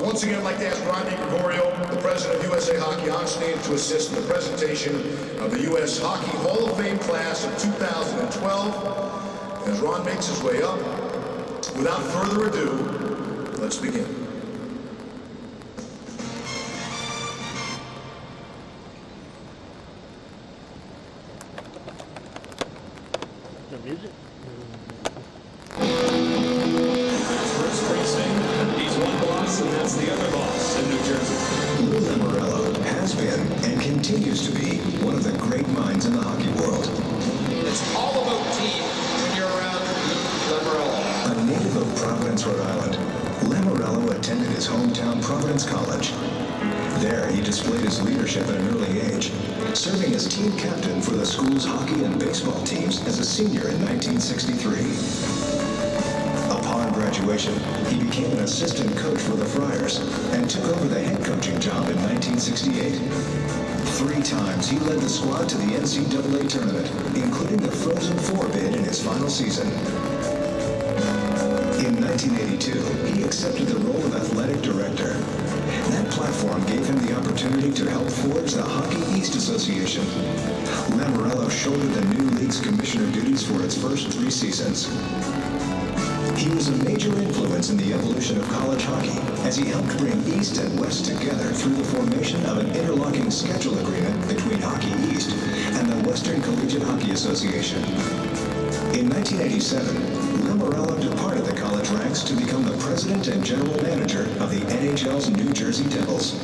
once again, I'd like to ask Rodney Gregorio, the president of USA Hockey, on stage to assist in the presentation of the U.S. Hockey Hall of Fame class of 2012. As Ron makes his way up, without further ado, let's begin. The music? First precinct. He's one boss and that's the other boss in New Jersey. Lou Lamierillo has been and continues to be one of the great minds in the hockey world. It's all about team when you're around Lamierillo. A native of Providence, Rhode Island, Lamierillo attended his hometown Providence College. There, he displayed his leadership at an early age, serving as team captain for the school's hockey and baseball teams as a senior in 1963. Upon graduation, he became an assistant coach for the Friars and took over the head coaching job in 1968. 3 times he led the squad to the NCAA tournament, including the Frozen Four bid in his final season. In 1982, he accepted the role of athletic director. That platform gave him the opportunity to help forge the Hockey East Association. Lamierillo shouldered the new league's commissioner duties for its first 3 seasons. He was a major influence in the evolution of college hockey as he helped bring East and West together through the formation of an interlocking schedule agreement between Hockey East and the Western Collegiate Hockey Association. In 1987, Lamierillo departed the college ranks to become the president and general manager of the NHL's New Jersey Devils.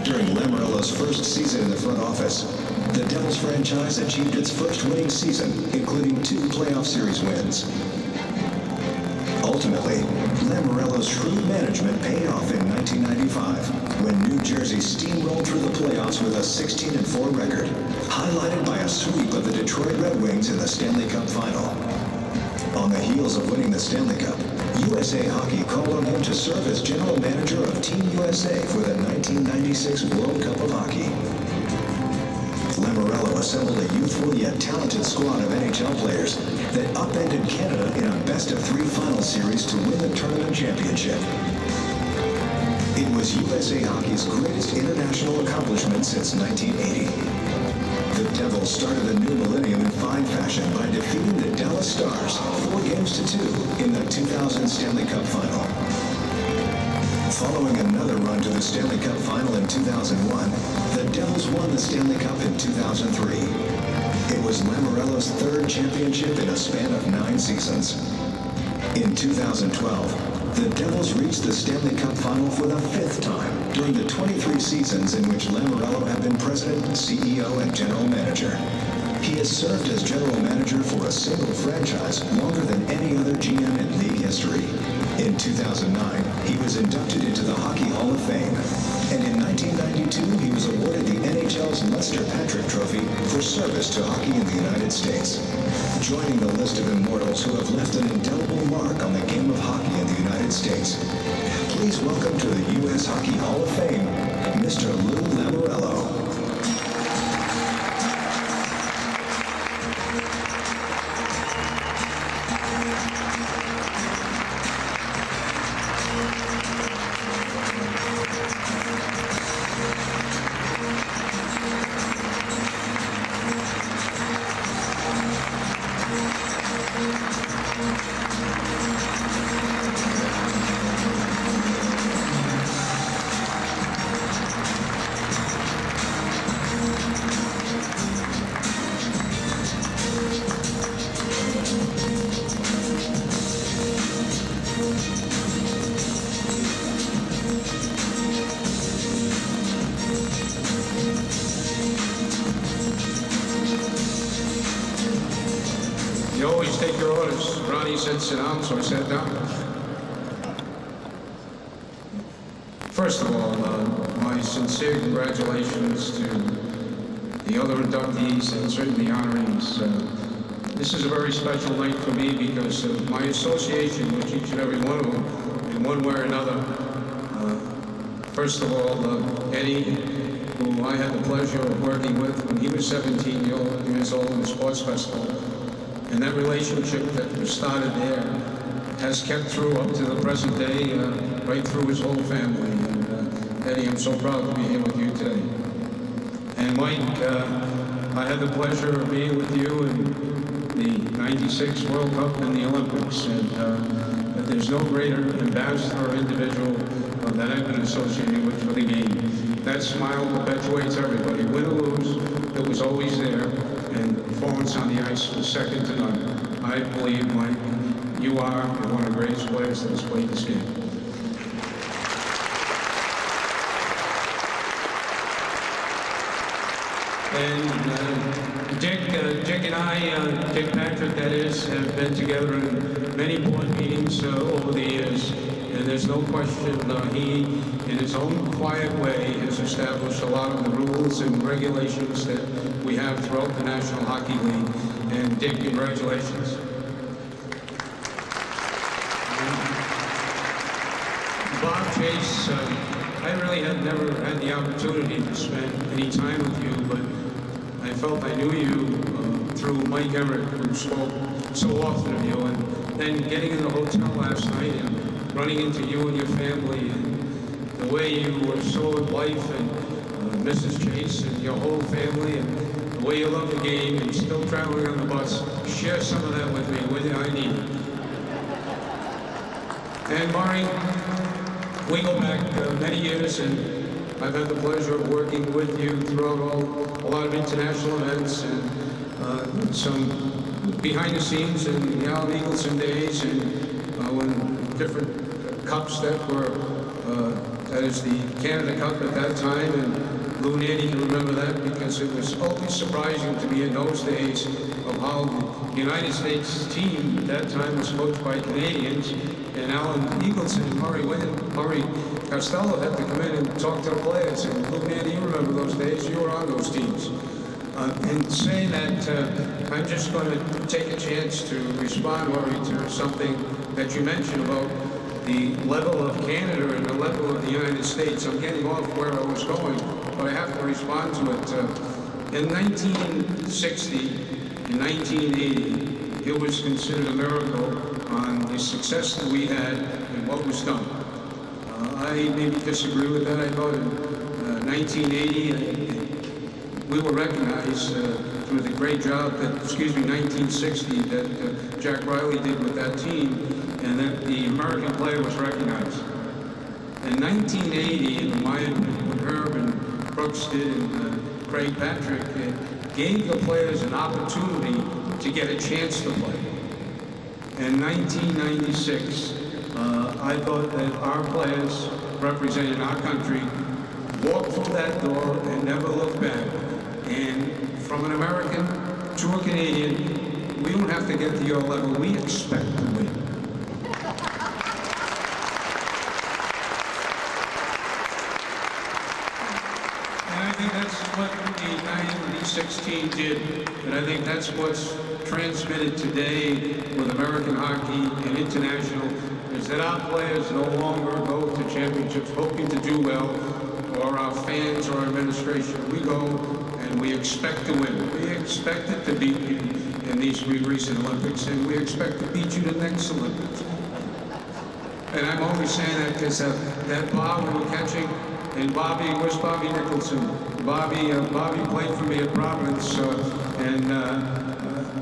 During Lamierillo's first season in the front office, the Devils franchise achieved its first winning season, including 2 playoff series wins. Ultimately, Lamierillo's shrewd management paid off in 1995 when New Jersey steamrolled through the playoffs with a 16-4 record, highlighted by a sweep of the Detroit Red Wings in the Stanley Cup Final. On the heels of winning the Stanley Cup, USA Hockey called on him to serve as general manager of Team USA for the 1996 World Cup of Hockey. Lamierillo assembled a youthful yet talented squad of NHL players that upended Canada in a best-of-3 final series to win the tournament championship. It was USA Hockey's greatest international accomplishment since 1980. The Devils started the new millennium in fine fashion by defeating the Dallas Stars 4-2 in the 2000 Stanley Cup Final. Following another run to the Stanley Cup Final in 2001, the Devils won the Stanley Cup in 2003. It was Lamierillo's third championship in a span of 9 seasons. In 2012, the Devils reached the Stanley Cup Final for the 5th time during the 23 seasons in which Lamierillo had been president, CEO, and general manager. He has served as general manager for a single franchise longer than any other GM in league history. In 2009, he was inducted into the Hockey Hall of Fame. And in 1992, he was awarded the NHL's Lester Patrick Trophy for service to hockey in the United States. Joining the list of immortals who have left an indelible mark on the game of hockey in the United States, please welcome to the U.S. Hockey Hall of Fame, Mr. Lou Lamierillo. You always take your orders. Ronnie said sit down, so I sat down. First of all, my sincere congratulations to the other inductees and certainly honorees. This is a very special night for me because of my association with each and every one of them in one way or another. First of all, Eddie, who I had the pleasure of working with when he was 17 years old in the sports festival. And that relationship that was started there has kept through up to the present day, right through his whole family. And Eddie, I'm so proud to be here with you today. And Mike, I had the pleasure of being with you in the 96 World Cup and the Olympics. And there's no greater ambassador or individual that I've been associated with for the game. That smile perpetuates everybody. Win or lose, it was always there. And performance on the ice was second to none. I believe, Mike, you are one of the greatest players that has played this game. And Dick and I, Dick Patrick, that is, have been together in many board meetings over the years. And there's no question he, in his own quiet way, has established a lot of the rules and regulations that we have throughout the National Hockey League. And Dick, congratulations. Bob Chase, I really had never had the opportunity to spend any time with you, but I felt I knew you through Mike Emmerich, who spoke so often of you. And then getting in the hotel last night and running into you and your family, and the way you were so at life, and Mrs. Chase and your whole family, and the way you love the game, and still traveling on the bus. Share some of that with me when I need it. And Maury, we go back many years, and I've had the pleasure of working with you throughout a lot of international events, and some behind the scenes in the Al Eagleson days, and when different cups that were, that is the Canada Cup at that time, and Lou Nanny can remember that because it was always surprising to me in those days of how the United States team at that time was coached by Canadians, and Alan Eagleson and Murray Costello had to come in and talk to the players. And Lou Nanny, you remember those days, you were on those teams. And saying that, I'm just going to take a chance to respond, Murray, to something that you mentioned about the level of Canada and the level of the United States. I'm getting off where I was going, but I have to respond to it. In 1960 and 1980, it was considered a miracle on the success that we had and what was done. I maybe disagree with that. I thought in 1980, we were recognized through the great job that, 1960, that Jack Riley did with that team, and that the American player was recognized. In 1980, in my opinion, what Herb and Brooks did and Craig Patrick, it gave the players an opportunity to get a chance to play. In 1996, I thought that our players representing our country walked through that door and never looked back. And from an American to a Canadian, we don't have to get to your level. We expect to win. And I think that's what the 96 team did. And I think that's what's transmitted today with American hockey and international, is that our players no longer go to championships hoping to do well, or our fans or our administration. We go and we expect to win. We expected to beat you in these recent Olympics, and we expect to beat you the next Olympics. And I'm always saying that because that Bob we were catching, and Bobby, where's Bobby Nicholson? Bobby played for me at Providence, and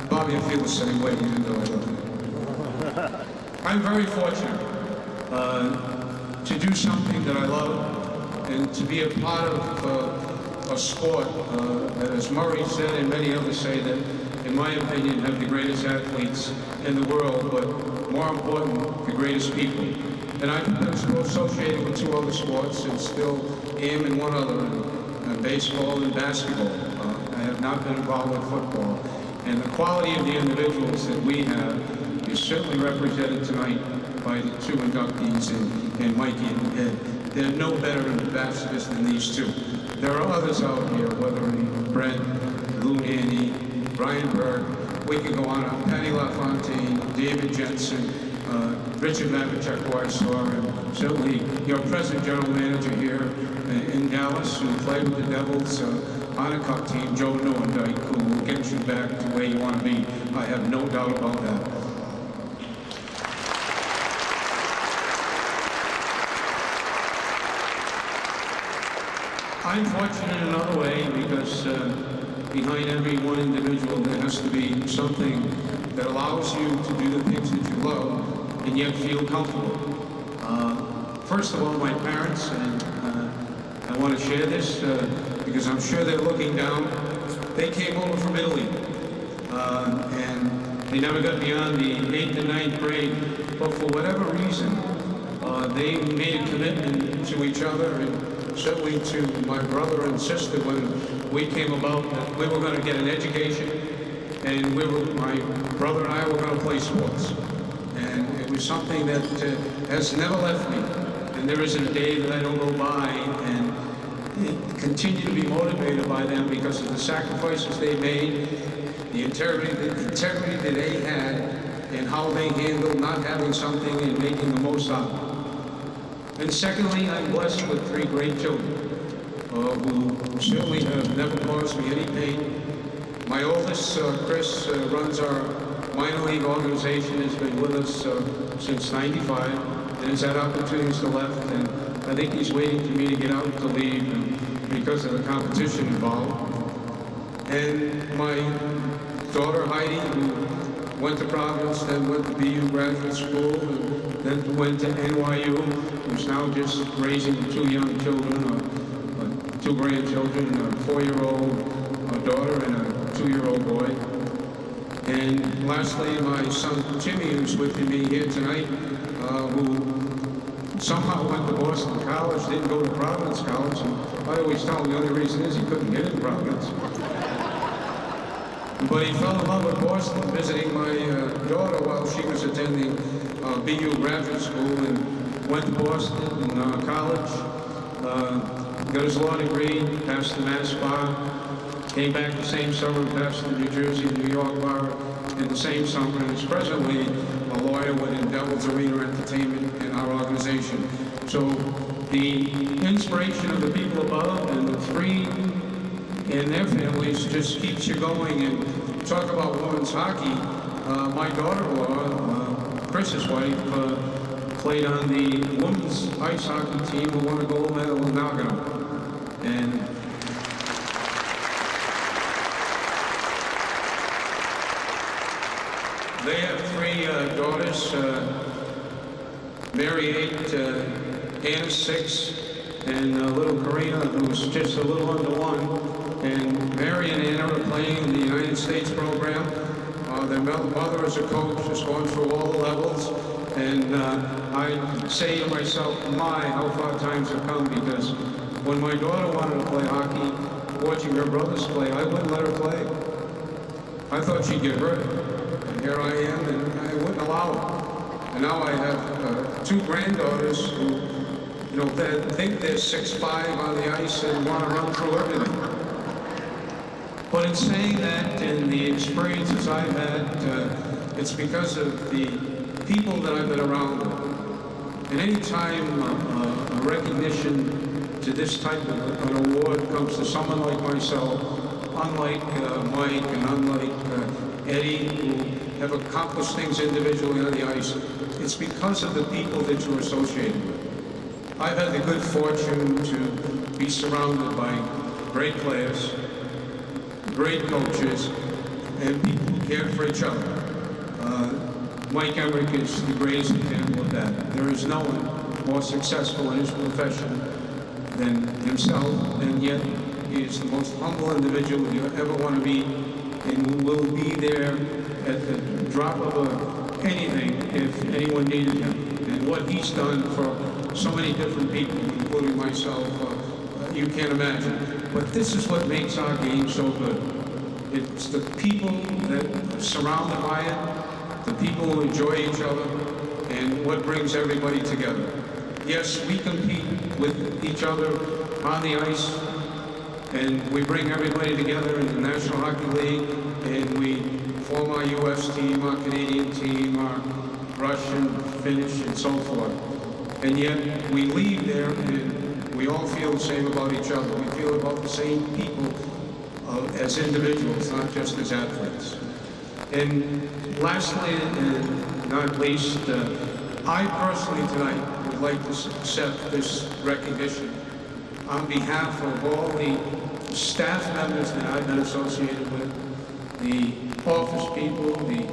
Bobby, I feel the same way, even though I love him. I'm very fortunate to do something that I love and to be a part of a sport that, as Murray said and many others say, that, in my opinion, have the greatest athletes in the world, but more important, the greatest people. And I've been associated with two other sports and still am in one other, baseball and basketball. I have not been involved with football. And the quality of the individuals that we have is certainly represented tonight by the two inductees and Mikey and Ed. They're no better ambassadors than these two. There are others out here, whether it's Brent, Lou Nanny, Brian Burke, we could go on, Patty LaFontaine, David Jensen, Richard Mavachek, who I saw, and certainly your present general manager here in Dallas, who played with the Devils on a cup team, Joe Newendike, who will get you back to where you want to be. I have no doubt about that. I'm fortunate in another way because behind every one individual there has to be something that allows you to do the things that you love and yet feel comfortable. First of all, my parents, and I want to share this because I'm sure they're looking down. They came over from Italy and they never got beyond the 8th and 9th grade, but for whatever reason, they made a commitment to each other and certainly to my brother and sister when we came about that we were going to get an education and my brother and I were going to play sports. And it was something that has never left me. And there isn't a day that I don't go by and continue to be motivated by them because of the sacrifices they made, the integrity that they had, and how they handled not having something and making the most out of it. And secondly, I'm blessed with 3 great children who certainly have never caused me any pain. My oldest, Chris, runs our minor league organization, has been with us since '95, and has had opportunities to left, and I think he's waiting for me to get out to leave because of the competition involved. And my daughter, Heidi, who went to Providence, then went to BU graduate school, and then went to NYU, who's now just raising 2 young children, 2 grandchildren, a 4-year-old daughter and a 2-year-old boy. And lastly, my son Jimmy, who's with me here tonight, who somehow went to Boston College, didn't go to Providence College, and I always tell him the only reason is he couldn't get into Providence. But he fell in love with Boston, visiting my daughter while she was attending BU graduate school, and went to Boston College, got his law degree, passed the Mass Bar, came back the same summer, passed the New Jersey, New York Bar in the same summer, and is presently a lawyer with Devil's Arena Entertainment in our organization. So the inspiration of the people above and the three and their families just keeps you going. And talk about women's hockey, my daughter-in-law, Chris's wife, played on the women's ice hockey team who won a gold medal in Nagano. And they have three daughters, Mary 8, Anna 6, and little Karina, who's just a little under 1. And Mary and Anna are playing in the United States program. Their mother is a coach, has gone through all the levels. And I say to myself, my, how far times have come, because when my daughter wanted to play hockey, watching her brothers play, I wouldn't let her play. I thought she'd get hurt. And here I am, and I wouldn't allow it. And now I have two granddaughters who, they think they're 6'5" on the ice and want to run through everything. But in saying that, and the experiences I've had, it's because of the people that I've been around with. And any time a recognition to this type of an award comes to someone like myself, unlike Mike and unlike Eddie, who have accomplished things individually on the ice, it's because of the people that you're associated with. I've had the good fortune to be surrounded by great players, great coaches, and people who care for each other. Mike Emmerich is the greatest example of that. There is no one more successful in his profession than himself, and yet he is the most humble individual you ever want to be, and will be there at the drop of anything if anyone needed him. And what he's done for so many different people, including myself, you can't imagine. But this is what makes our game so good. It's the people that are surrounded by it, the people who enjoy each other, and what brings everybody together. Yes, we compete with each other on the ice, and we bring everybody together in the National Hockey League, and we form our U.S. team, our Canadian team, our Russian, Finnish, and so forth. And yet, we leave there, and we all feel the same about each other. We feel about the same people as individuals, not just as athletes. And lastly, and not least, I personally tonight would like to accept this recognition on behalf of all the staff members that I've been associated with, the office people, the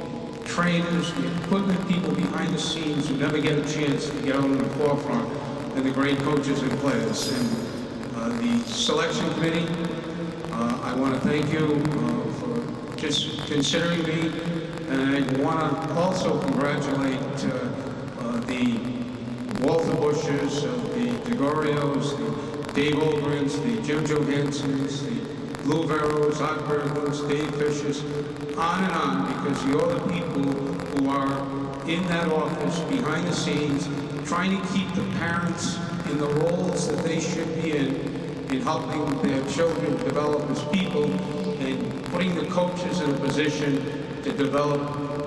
trainers, the equipment people behind the scenes who never get a chance to get out on the forefront, and the great coaches and players. And the selection committee, I want to thank you for just considering me, and I want to also congratulate the Walter Bushes, the DeGorios, the Dave Olgrens, the Jim Johanssons, the Lou Veros, Art Berglunds, Dave Fishers, on and on, because you're the people who are in that office, behind the scenes, trying to keep the parents in the roles that they should be in helping their children develop as people, and putting the coaches in a position to develop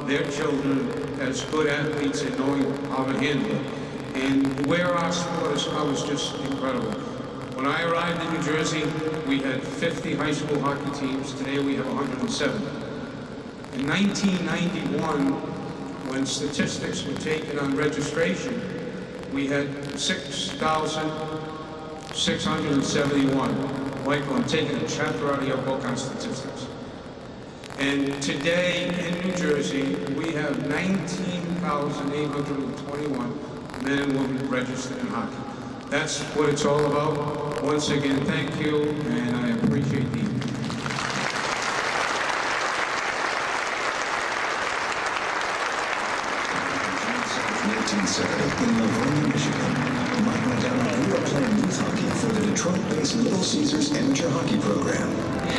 their children as good athletes and knowing how to handle it. And where our sport has come is just incredible. When I arrived in New Jersey, we had 50 high school hockey teams. Today we have 107. In 1991, when statistics were taken on registration, we had 6,671. Michael, I'm taking a chapter out of your book on statistics. And today in New Jersey, we have 19,821 men and women registered in hockey. That's what it's all about. Once again, thank you, and I appreciate the 1970, in Livonia, Michigan, Mike Modano grew up playing youth hockey for the Detroit-based Little Caesars amateur hockey program,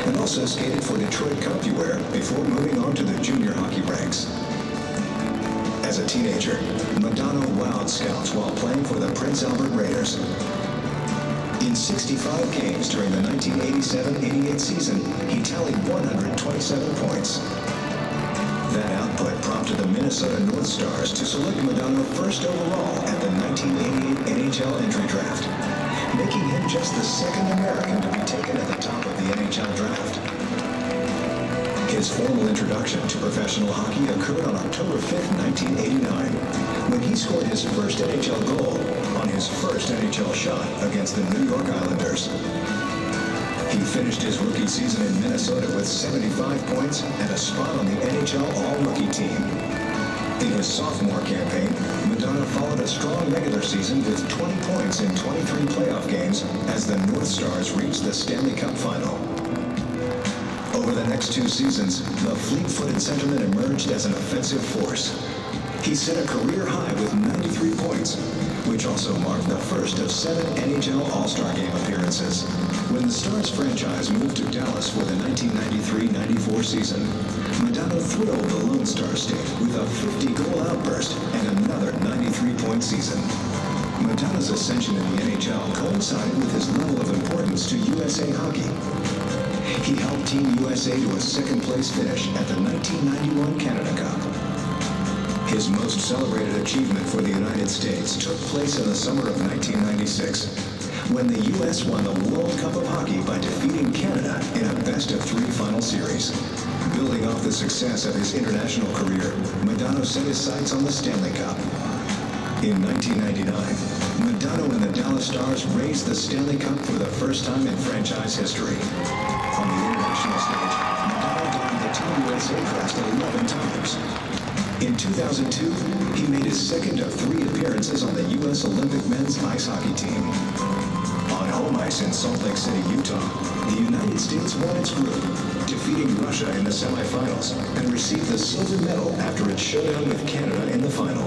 and also skated for Detroit CompuWare before moving on to the junior hockey ranks. As a teenager, Modano wowed scouts while playing for the Prince Albert Raiders. In 65 games during the 1987-88 season, he tallied 127 points. That output prompted the Minnesota North Stars to select Modano first overall at the 1988 NHL entry draft, making him just the second American to be taken at the top of the NHL draft. His formal introduction to professional hockey occurred on October 5, 1989, when he scored his first NHL goal on his first NHL shot against the New York Islanders. He finished his rookie season in Minnesota with 75 points and a spot on the NHL All-Rookie team. In his sophomore campaign, Modano followed a strong regular season with 20 points in 23 playoff games as the North Stars reached the Stanley Cup final. Over the next 2 seasons, the fleet-footed centerman emerged as an offensive force. He set a career high with 93 points, which also marked the first of 7 NHL All-Star Game appearances. When the Stars franchise moved to Dallas for the 1993-94 season, Modano thrilled the Lone Star State with a 50-goal outburst and another 93-point season. Modano's ascension in the NHL coincided with his level of importance to USA Hockey. He helped Team USA to a second-place finish at the 1991 Canada Cup. His most celebrated achievement for the United States took place in the summer of 1996, when the U.S. won the World Cup of Hockey by defeating Canada in a best-of-3 final series. Building off the success of his international career, Modano set his sights on the Stanley Cup. In 1999, Modano and the Dallas Stars raised the Stanley Cup for the first time in franchise history. On the international stage, Modano donned the Team USA crest 11 times. In 2002, he made his second of 3 appearances on the U.S. Olympic men's ice hockey team. On home ice in Salt Lake City, Utah, the United States won its group, defeating Russia in the semifinals and received the silver medal after its showdown with Canada in the final.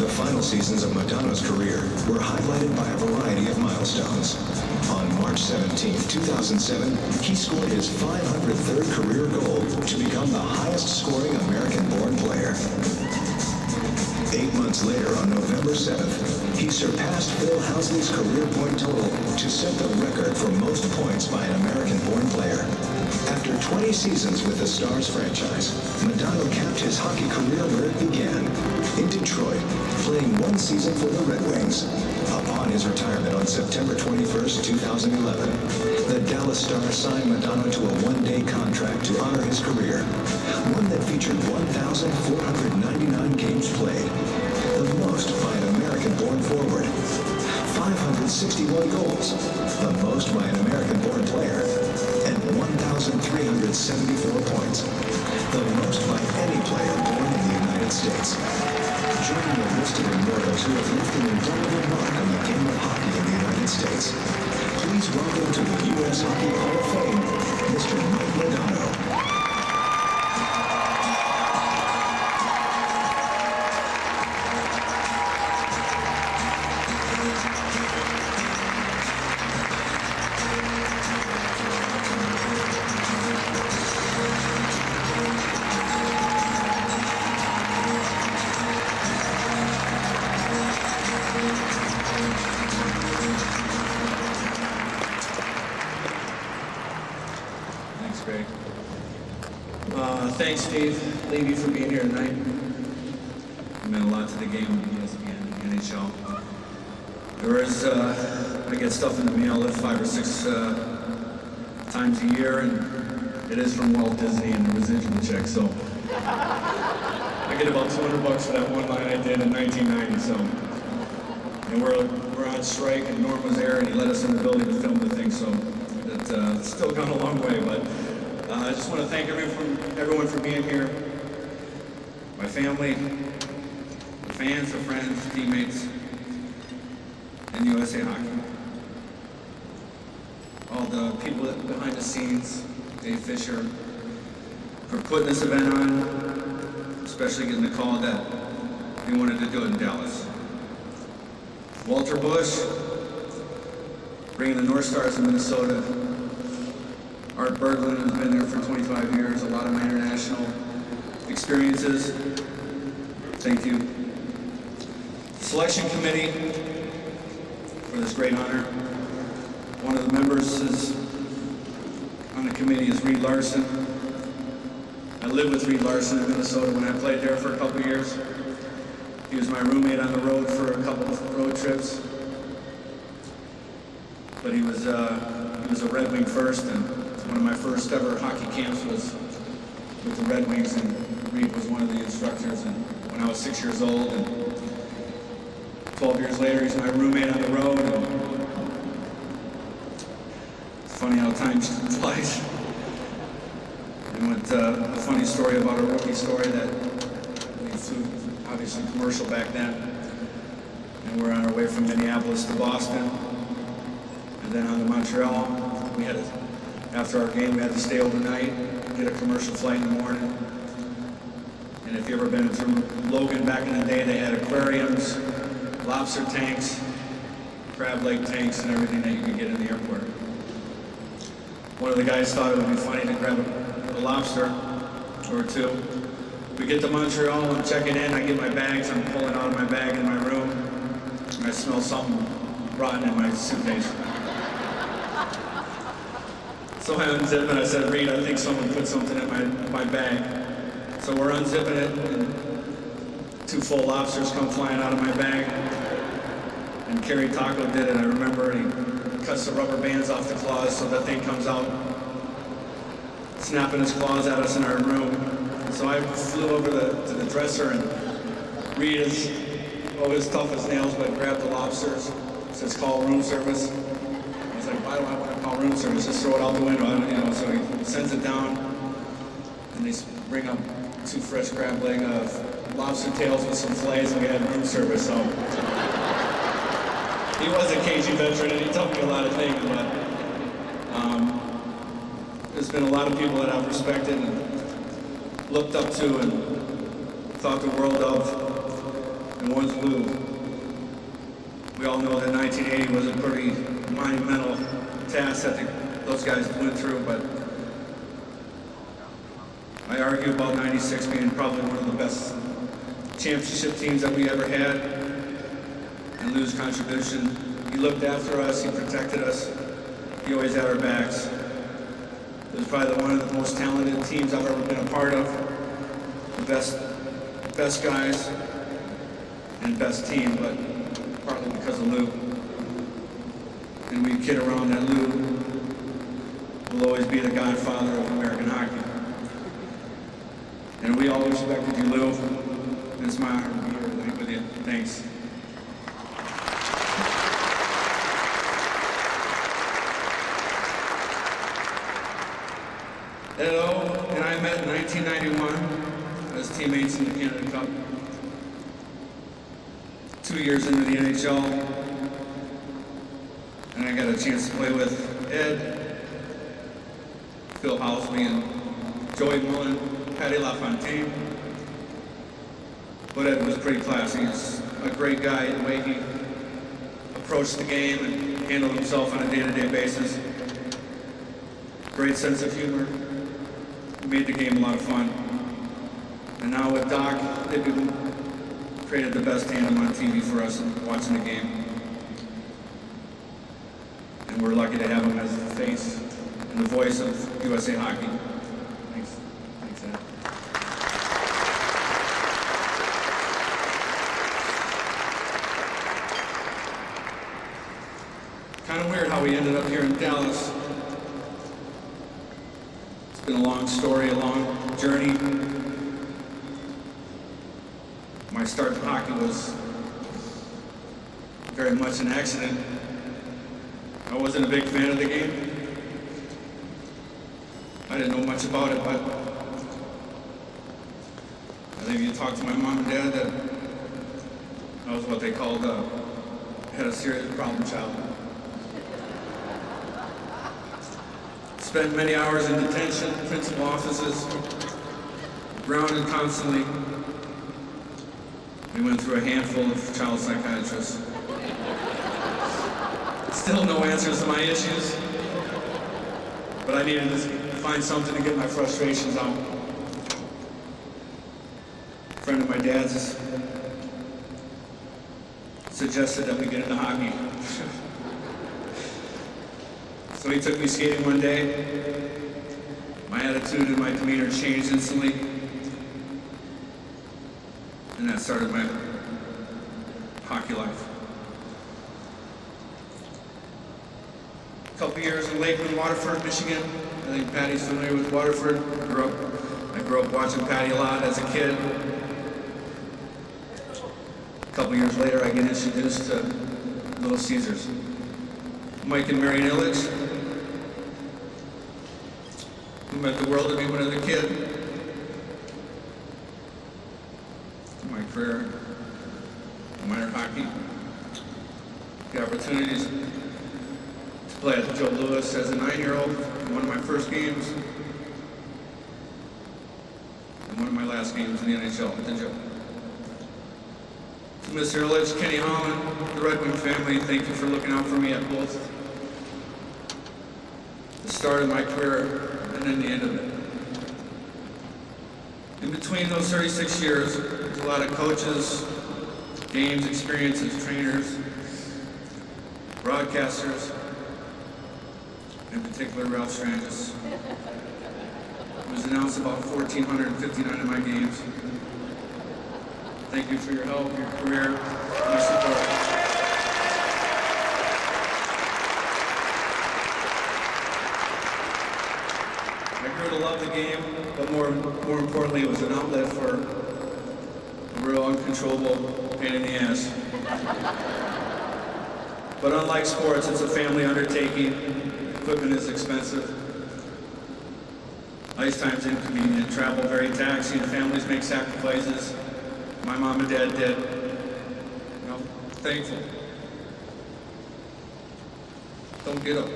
The final seasons of Modano's career were highlighted by a variety of milestones. On March 17, 2007, he scored his 503rd career goal to become the highest-scoring American-born player. 8 months later, on November 7th, he surpassed Phil Housley's career point total to set the record for most points by an American-born player. After 20 seasons with the Stars franchise, Modano capped his hockey career where it began, in Detroit, playing 1 season for the Red Wings. Upon his retirement on September 21st, 2011, the Dallas Stars signed Modano to a 1-day contract to honor his career, one that featured 1,499 games played, the most by an American-born forward, 561 goals, the most by an American-born player, and 1,374 points, the most by any player born in the United States. Joining the list of immortals who have left an indelible mark on the game of hockey in the United States, please welcome to the U.S. Hockey Hall of Fame, Mr. Mike Modano. Thanks, Steve, Levy, for being here tonight. It meant a lot to the game of ESPN and NHL. There is, I get stuff in the mail 5 or 6 times a year, and it is from Walt Disney and the residual check, so I get about $200 for that one line I did in 1990, so. And we're on strike, and Norm was there, and he let us in the building to film the thing, so it's still gone a long way, but I just want to thank everyone for being here. My family, the fans, the friends, teammates, and USA Hockey. All the people behind the scenes, Dave Fisher, for putting this event on, especially getting the call that he wanted to do it in Dallas. Walter Bush, bringing the North Stars in Minnesota. Art Berglund has been there for 25 years, a lot of my international experiences. Thank you. Selection committee for this great honor. One of the members on the committee is Reed Larson. I lived with Reed Larson in Minnesota when I played there for a couple of years. He was my roommate on the road for a couple of road trips. But he was a Red Wing first, and one of my first ever hockey camps was with the Red Wings, and Reed was one of the instructors. And when I was 6 years old, and 12 years later, he's my roommate on the road. And it's funny how time flies. And with a funny story about a rookie story that we flew, obviously commercial back then, and we're on our way from Minneapolis to Boston, and then on to Montreal. We had after our game, we had to stay overnight, get a commercial flight in the morning. And if you ever been to Logan back in the day, they had aquariums, lobster tanks, crab leg tanks, and everything that you could get in the airport. One of the guys thought it would be funny to grab a lobster or two. We get to Montreal, I'm checking in, I get my bags, I'm pulling out of my bag in my room, and I smell something rotten in my suitcase. So I unzip it, I said, Reed, I think someone put something in my bag. So we're unzipping it, and 2 full lobsters come flying out of my bag. And Kerry Taco did it, I remember, he cuts the rubber bands off the claws so that thing comes out, snapping his claws at us in our room. So I flew over to the dresser, and Reed is always tough as nails, but grabbed the lobsters, says call room service. I was like, why do I want to call room service? Just throw it out the window, so he sends it down, and they bring up 2 fresh crab leg lobster tails with some fillets, and we had room service. So he was a KG veteran, and he taught me a lot of things, but there's been a lot of people that I've respected and looked up to and thought the world of, and one's Lou. We all know that 1980 was a pretty monumental task that those guys went through, but I argue about 96 being probably one of the best championship teams that we ever had. And Lou's contribution, he looked after us, he protected us, he always had our backs. It was probably one of the most talented teams I've ever been a part of. The best guys and best team, but partly because of Lou. And we kid around that Lou will always be the godfather of American hockey. And we all respected you, Lou. And it's my honor to be here tonight with you. Thanks. Ed O and I met in 1991 as teammates in the Canada Cup. 2 years into the NHL, and I got a chance to play with Ed, Phil Housby, and Joey Mullen, Patty LaFontaine. But Ed was pretty classy. He's a great guy in the way he approached the game and handled himself on a day-to-day basis. Great sense of humor. Made the game a lot of fun. And now with Doc, they've created the best tandem on TV for us watching the game. And we're lucky to have him as the face and the voice of USA Hockey. Thanks. Thanks, Ed. Kind of weird how we ended up here in Dallas. It's been a long story, a long journey. My start to hockey was very much an accident. I wasn't a big fan of the game. I didn't know much about it, but I think if you talk to my mom and dad, that was what they called had a serious problem child. Spent many hours in detention, principal offices, grounded constantly. We went through a handful of child psychiatrists. Still no answers to my issues, but I needed to find something to get my frustrations out. A friend of my dad's suggested that we get into hockey. So he took me skating one day. My attitude and my demeanor changed instantly. And that started my hockey life. A couple years in Lakeland, Waterford, Michigan. I think Patty's familiar with Waterford. I grew up watching Patty a lot as a kid. A couple years later, I get introduced to Little Caesars. Mike and Mary Illich, who meant the world to me when I was a kid. My career, minor hockey, the opportunities to play at Joe Louis as a 9-year-old in one of my first games, and one of my last games in the NHL with the Joe. To Mr. Illich, Kenny Holland, the Red Wing family, thank you for looking out for me at both the start of my career and then the end of it. In between those 36 years, there's a lot of coaches, games, experiences, trainers, broadcasters, in particular Ralph Strangis, who was announced about 1,459 of my games. Thank you for your help, your career, and your support. I grew to love the game, but more importantly, it was an outlet for a real uncontrollable pain in the ass. But unlike sports, it's a family undertaking. Equipment is expensive. Ice time's inconvenient. Travel very taxing. Families make sacrifices. My mom and dad did. You know, thankful. Don't get up.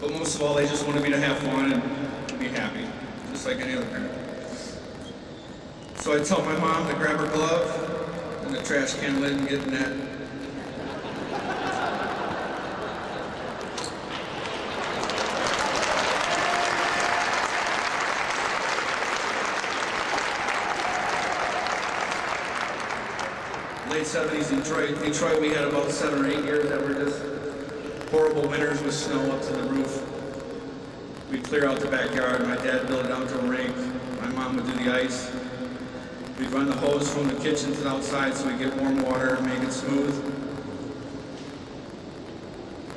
But most of all, they just wanted me to have fun and be happy, just like any other parent. So I tell my mom to grab her glove and the trash can lid and get in that. Late 70s in Detroit, we had about 7 or 8 years that were just horrible winters with snow up to the roof. We'd clear out the backyard. My dad built it out to a rink. My mom would do the ice. We'd run the hose from the kitchen to the outside so we'd get warm water and make it smooth.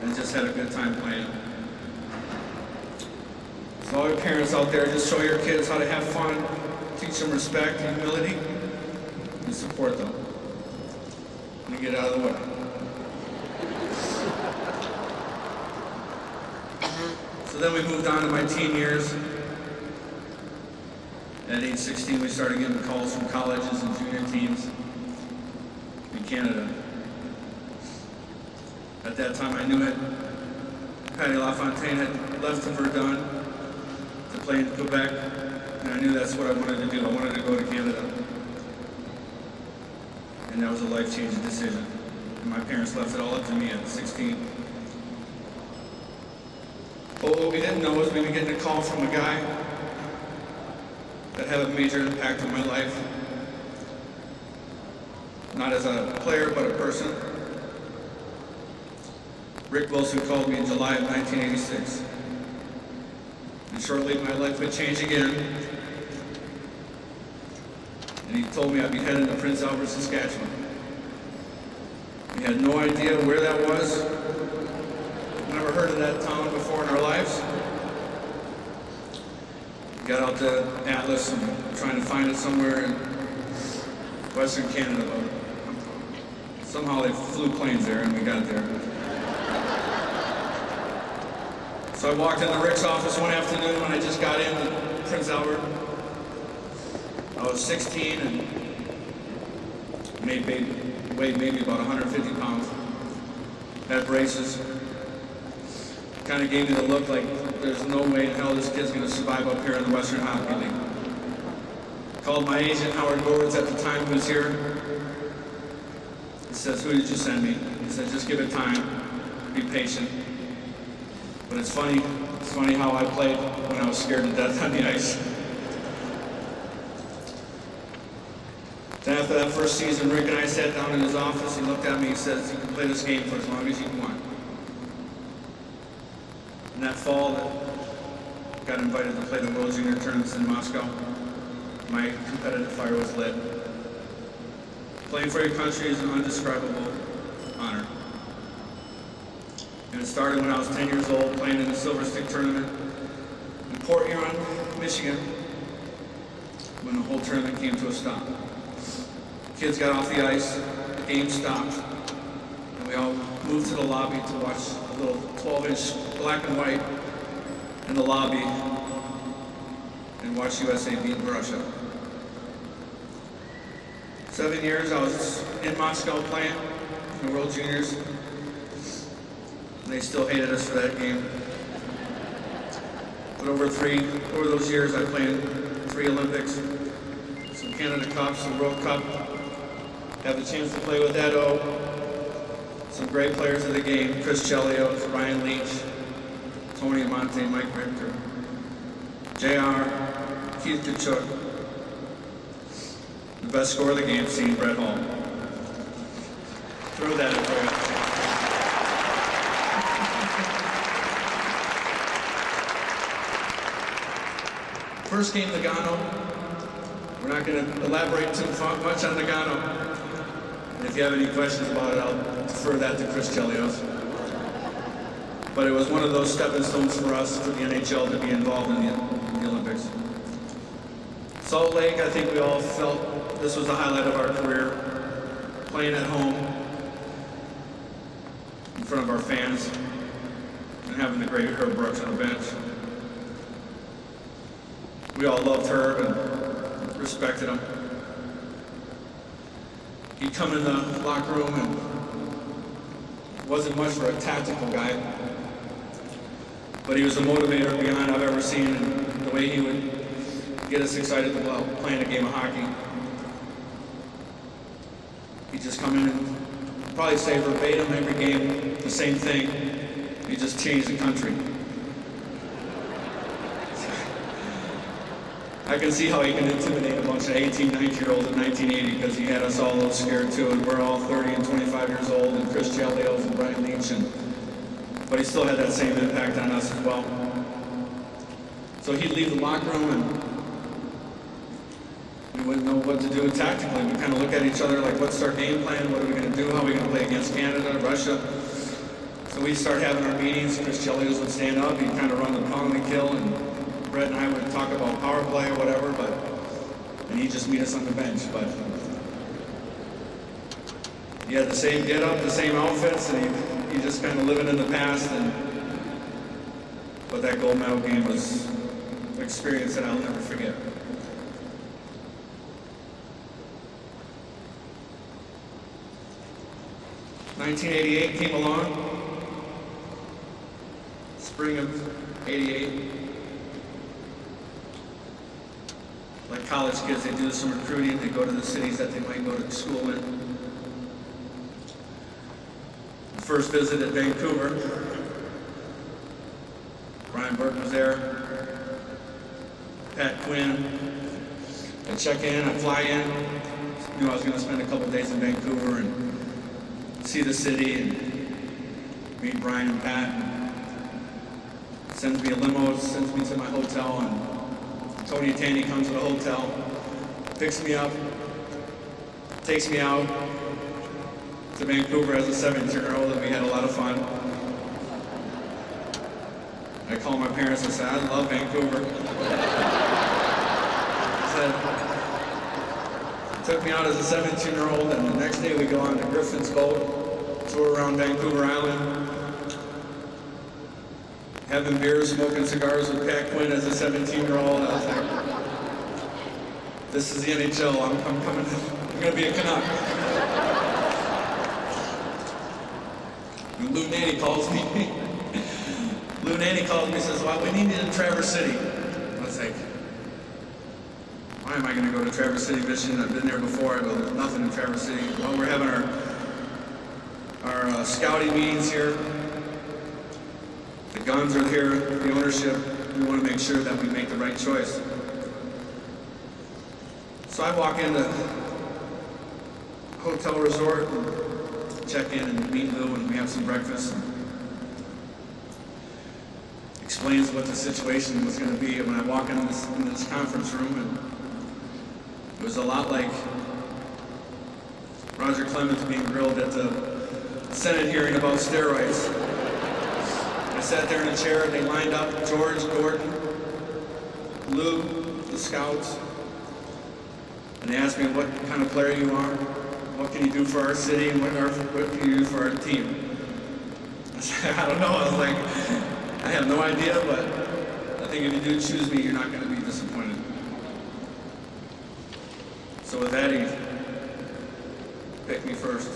And just had a good time playing. So all your parents out there, just show your kids how to have fun, teach them respect, humility, and support them. And get out of the way. So then we moved on to my teen years. At age 16, we started getting calls from colleges and junior teams in Canada. At that time, I knew it. Patty LaFontaine had left for Verdun to play in Quebec, and I knew that's what I wanted to do. I wanted to go to Canada. And that was a life-changing decision. And my parents left it all up to me at 16. But what we didn't know was we were getting a call from a guy that had a major impact on my life. Not as a player, but a person. Rick Wilson called me in July of 1986. And shortly my life would change again. And he told me I'd be heading to Prince Albert, Saskatchewan. We had no idea where that was. Never heard of that town before in our lives. Got out to Atlas and trying to find it somewhere in Western Canada. But somehow they flew planes there and we got there. So I walked into Rick's office one afternoon when I just got into Prince Albert. I was 16 and weighed maybe about 150 pounds. Had braces. kind of gave me the look like there's no way in hell this kid's going to survive up here in the Western Hockey League. Called my agent, Howard Gowards, at the time, who's here. He says, "Who did you send me?" He said, "Just give it time, be patient." But it's funny how I played when I was scared to death on the ice. Then after that first season, Rick and I sat down in his office. He looked at me, he says, "You can play this game for as long as you want." And that fall, I got invited to play the World Junior Tournaments in Moscow. My competitive fire was lit. Playing for your country is an indescribable honor. And it started when I was 10 years old, playing in the Silver Stick Tournament in Port Huron, Michigan, when the whole tournament came to a stop. Kids got off the ice, the game stopped, and we all moved to the lobby to watch a little 12-inch black and white in the lobby and watch USA beat Russia. 7 years I was in Moscow playing in the World Juniors. They still hated us for that game. But over those years, I played in 3 Olympics, some Canada Cups, some World Cup. Had the chance to play with Edo, some great players of the game: Chris Chelios, Ryan Leach, Tony Amante, Mike Richter, JR, Keith Kachuk. The best scorer of the game, seeing Brett Hall. Throw that in for you. First game, Nagano. We're not going to elaborate too much on Nagano. And if you have any questions about it, I'll defer that to Chris Chelios. But it was one of those stepping stones for us, for the NHL, to be involved in the Olympics. Salt Lake, I think we all felt this was the highlight of our career. Playing at home, in front of our fans, and having the great Herb Brooks on the bench. We all loved Herb and respected him. He'd come in the locker room and wasn't much for a tactical guy, but he was a motivator beyond I've ever seen, and the way he would get us excited about playing a game of hockey. He'd just come in and probably say verbatim every game the same thing. He just changed the country. I can see how he can intimidate a bunch of 18, 19-year-olds in 1980, because he had us all a little scared too, and we're all 30 and 25 years old, and Chris Chelios and Brian Leach, but he still had that same impact on us as well. So he'd leave the locker room and we wouldn't know what to do tactically. We'd kind of look at each other like, what's our game plan? What are we going to do? How are we going to play against Canada, Russia? So we'd start having our meetings. Chris Chelios would stand up. He'd kind of run the penalty kill, and Brett and I would talk about power play or whatever, and he'd just meet us on the bench. But he had the same get up, the same outfits, and he just kind of living in the past. But that gold medal game was an experience that I'll never forget. '88 came along, spring of '88. Like college kids, they do some recruiting, they go to the cities that they might go to school in. First visit at Vancouver, Brian Burke was there, Pat Quinn. I check in, I fly in, knew I was going to spend a couple days in Vancouver and see the city and meet Brian and Pat. Sends me a limo, sends me to my hotel, and Tony Taney comes to the hotel, picks me up, takes me out to Vancouver as a 17-year-old, and we had a lot of fun. I called my parents and said, I love Vancouver. Took me out as a 17-year-old, and the next day we go on to Griffin's boat, tour around Vancouver Island, having beers, smoking cigars with Pat Quinn as a 17-year-old. I was like, this is the NHL, I'm coming, I'm gonna be a Canuck. And Lou Naney calls me. Lou Nanny calls me and says, well, we need you in Traverse City. I was like, why am I going to go to Traverse City, Michigan? I've been there before. I go, there's nothing in Traverse City. Well, we're having our scouting meetings here. The guns are here, the ownership. We want to make sure that we make the right choice. So I walk into hotel resort and check in and meet Lou, and we have some breakfast. And explains what the situation was going to be. And when I walk into this conference room, and it was a lot like Roger Clemens being grilled at the Senate hearing about steroids. I sat there in a chair, they lined up George, Gordon, Lou, the scouts, and they asked me what kind of player you are, what can you do for our city, and what can you do for our team. I said, I don't know. I was like, I have no idea, but I think if you do choose me, you're not going to be disappointed. So with that, he picked me first.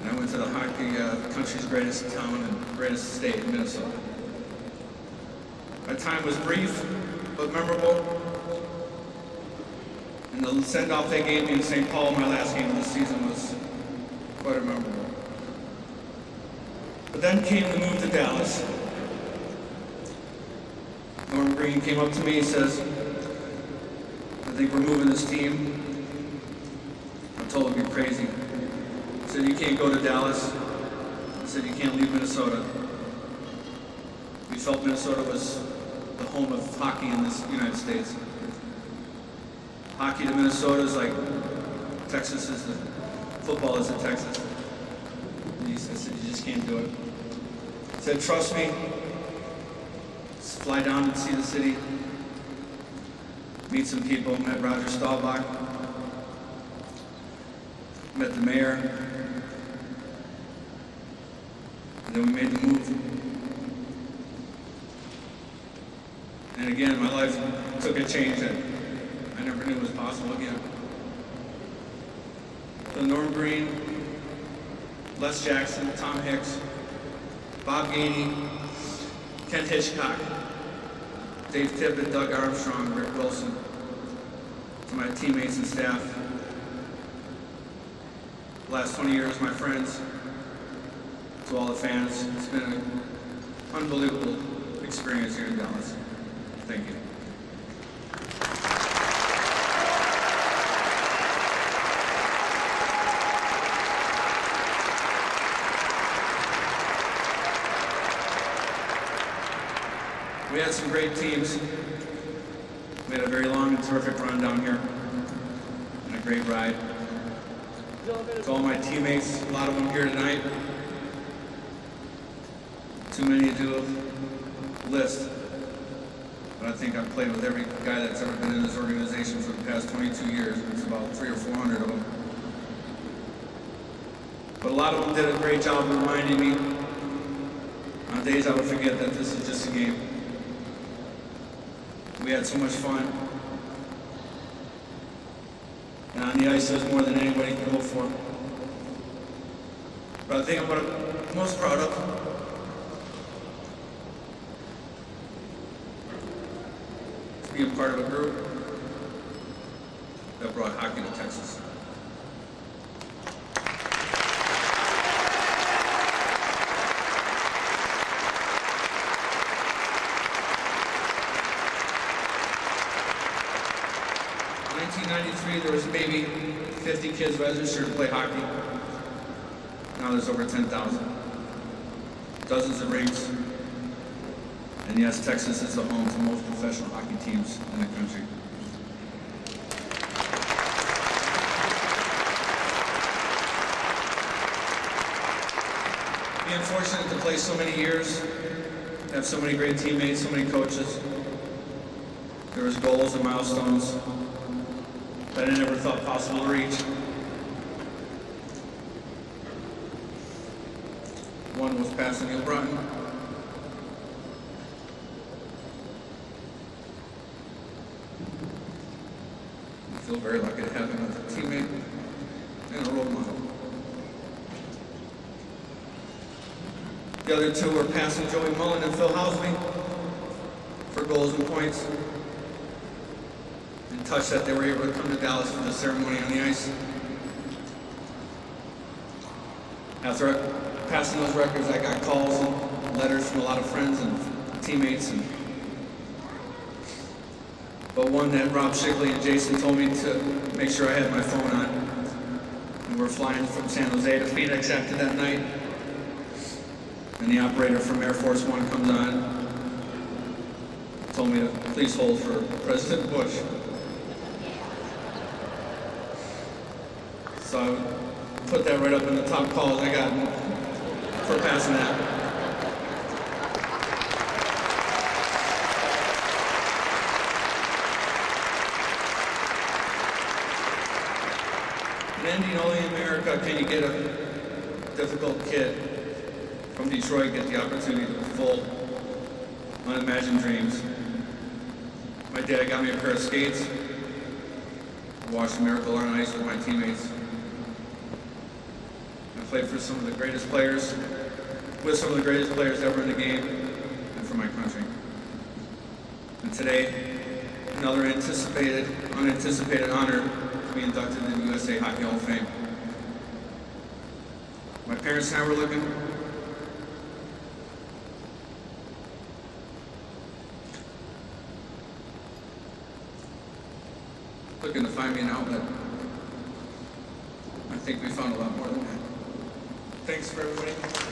And I went to the hockey country's greatest town and greatest state, Minnesota. My time was brief, but memorable. And the send-off they gave me in St. Paul, my last game of the season, was quite memorable. But then came the move to Dallas. Norm Green came up to me and says, I think we're moving this team. I told him, you're crazy. I said, you can't go to Dallas. I said, you can't leave Minnesota. We felt Minnesota was the home of hockey in this United States. Hockey to Minnesota is like Texas is the, football is in Texas. And I said, you just can't do it. I said, trust me. Just fly down and see the city. Meet some people. Met Roger Staubach. Met the mayor. And then we made the move. And again, my life took a change that I never knew was possible again. So Norm Green, Les Jackson, Tom Hicks, Bob Gainey, Kent Hitchcock, Dave Tippett, Doug Armstrong, Rick Wilson, to my teammates and staff. The last 20 years, my friends, to all the fans, it's been an unbelievable experience here in Dallas. Thank you. We had some great teams. We had a very long and terrific run down here, and a great ride. To all my teammates, a lot of them here tonight. Too many to do a list, but I think I've played with every guy that's ever been in this organization for the past 22 years. It's about 300 or 400 of them. But a lot of them did a great job of reminding me on days I would forget that this is just a game. We had so much fun. And on the ice, there's more than anybody can hope for. But I think what I'm most proud of is being part of a group that brought hockey to Texas. In 1993, there was maybe 50 kids registered to play hockey. Now there's over 10,000. Dozens of rinks. And yes, Texas is the home to most professional hockey teams in the country. Being fortunate to play so many years, have so many great teammates, so many coaches. There was goals and milestones that I never thought possible to reach. One was passing Neil Broughton. I feel very lucky to have him as a teammate and a role model. The other two were passing Joey Mullen and Phil Housley for goals and points. And touched that they were able to come to Dallas for the ceremony on the ice. After passing those records, I got calls and letters from a lot of friends and teammates. But one that Rob Shigley and Jason told me to make sure I had my phone on. And we're flying from San Jose to Phoenix after that night. And the operator from Air Force One comes on, told me to please hold for President Bush. So I put that right up in the top calls I got for passing that. And ending only in America can you get a difficult kid from Detroit get the opportunity to fulfill unimagined dreams. My dad got me a pair of skates. I watched Miracle on Ice with my teammates. I played for some of the greatest players, with some of the greatest players ever in the game, and for my country. And today, another unanticipated honor to be inducted into the USA Hockey Hall of Fame. My parents and I were looking to find me an outlet. I think we found a lot more than that. Thanks for everybody.